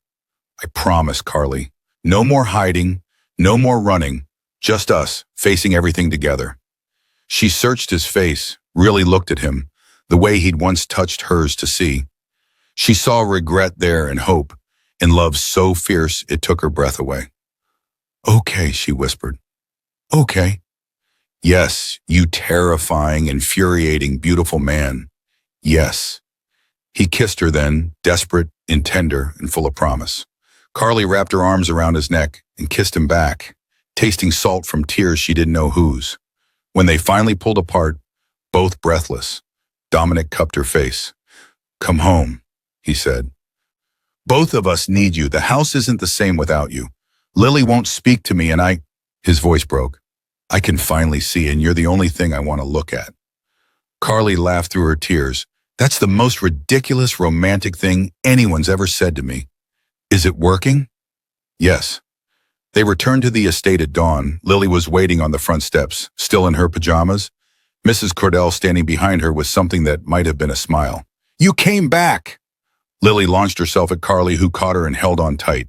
I promise, Carly. No more hiding, no more running, just us, facing everything together. She searched his face, really looked at him, the way he'd once touched hers to see. She saw regret there and hope, and love so fierce it took her breath away. Okay, she whispered. Okay. Yes, you terrifying, infuriating, beautiful man. Yes. He kissed her then, desperate and tender and full of promise. Carly wrapped her arms around his neck and kissed him back, tasting salt from tears she didn't know whose. When they finally pulled apart, both breathless, Dominic cupped her face. Come home, he said. Both of us need you. The house isn't the same without you. Lily won't speak to me and his voice broke. I can finally see and you're the only thing I want to look at. Carly laughed through her tears. That's the most ridiculous romantic thing anyone's ever said to me. Is it working? Yes. They returned to the estate at dawn. Lily was waiting on the front steps, still in her pajamas. Mrs. Cordell standing behind her with something that might have been a smile. You came back! Lily launched herself at Carly, who caught her and held on tight.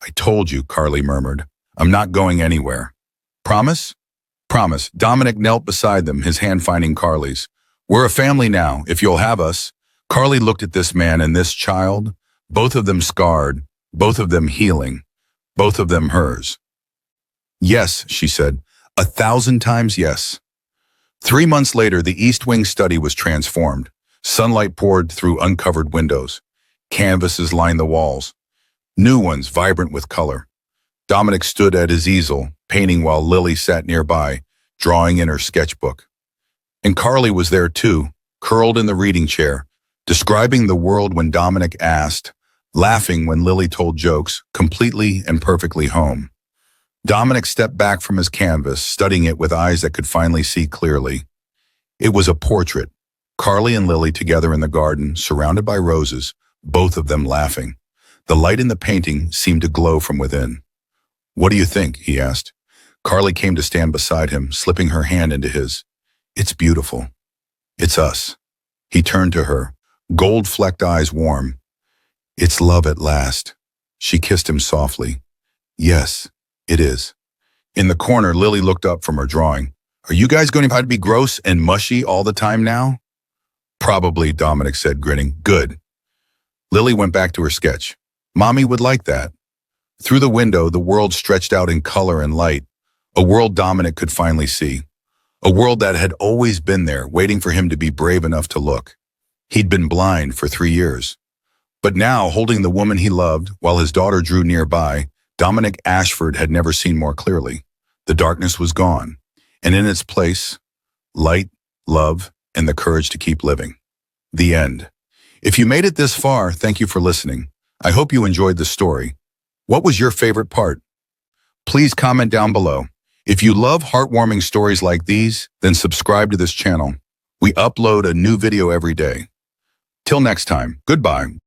I told you, Carly murmured. I'm not going anywhere. Promise? Promise. Dominic knelt beside them, his hand finding Carly's. We're a family now, if you'll have us. Carly looked at this man and this child, both of them scarred, both of them healing, both of them hers. Yes, she said, 1,000 times yes. 3 months later, the East Wing study was transformed. Sunlight poured through uncovered windows. Canvases lined the walls. New ones, vibrant with color. Dominic stood at his easel, painting while Lily sat nearby, drawing in her sketchbook. And Carly was there too, curled in the reading chair, describing the world when Dominic asked, laughing when Lily told jokes, completely and perfectly home. Dominic stepped back from his canvas, studying it with eyes that could finally see clearly. It was a portrait, Carly and Lily together in the garden, surrounded by roses, both of them laughing. The light in the painting seemed to glow from within. What do you think? He asked. Carly came to stand beside him, slipping her hand into his. It's beautiful. It's us. He turned to her, gold-flecked eyes warm. It's love at last. She kissed him softly. Yes, it is. In the corner, Lily looked up from her drawing. Are you guys going to have to be gross and mushy all the time now? Probably, Dominic said, grinning. Good. Lily went back to her sketch. Mommy would like that. Through the window, the world stretched out in color and light, a world Dominic could finally see. A world that had always been there, waiting for him to be brave enough to look. He'd been blind for 3 years. But now, holding the woman he loved, while his daughter drew nearby, Dominic Ashford had never seen more clearly. The darkness was gone, and in its place, light, love, and the courage to keep living. The end. If you made it this far, thank you for listening. I hope you enjoyed the story. What was your favorite part? Please comment down below. If you love heartwarming stories like these, then subscribe to this channel. We upload a new video every day. Till next time, goodbye.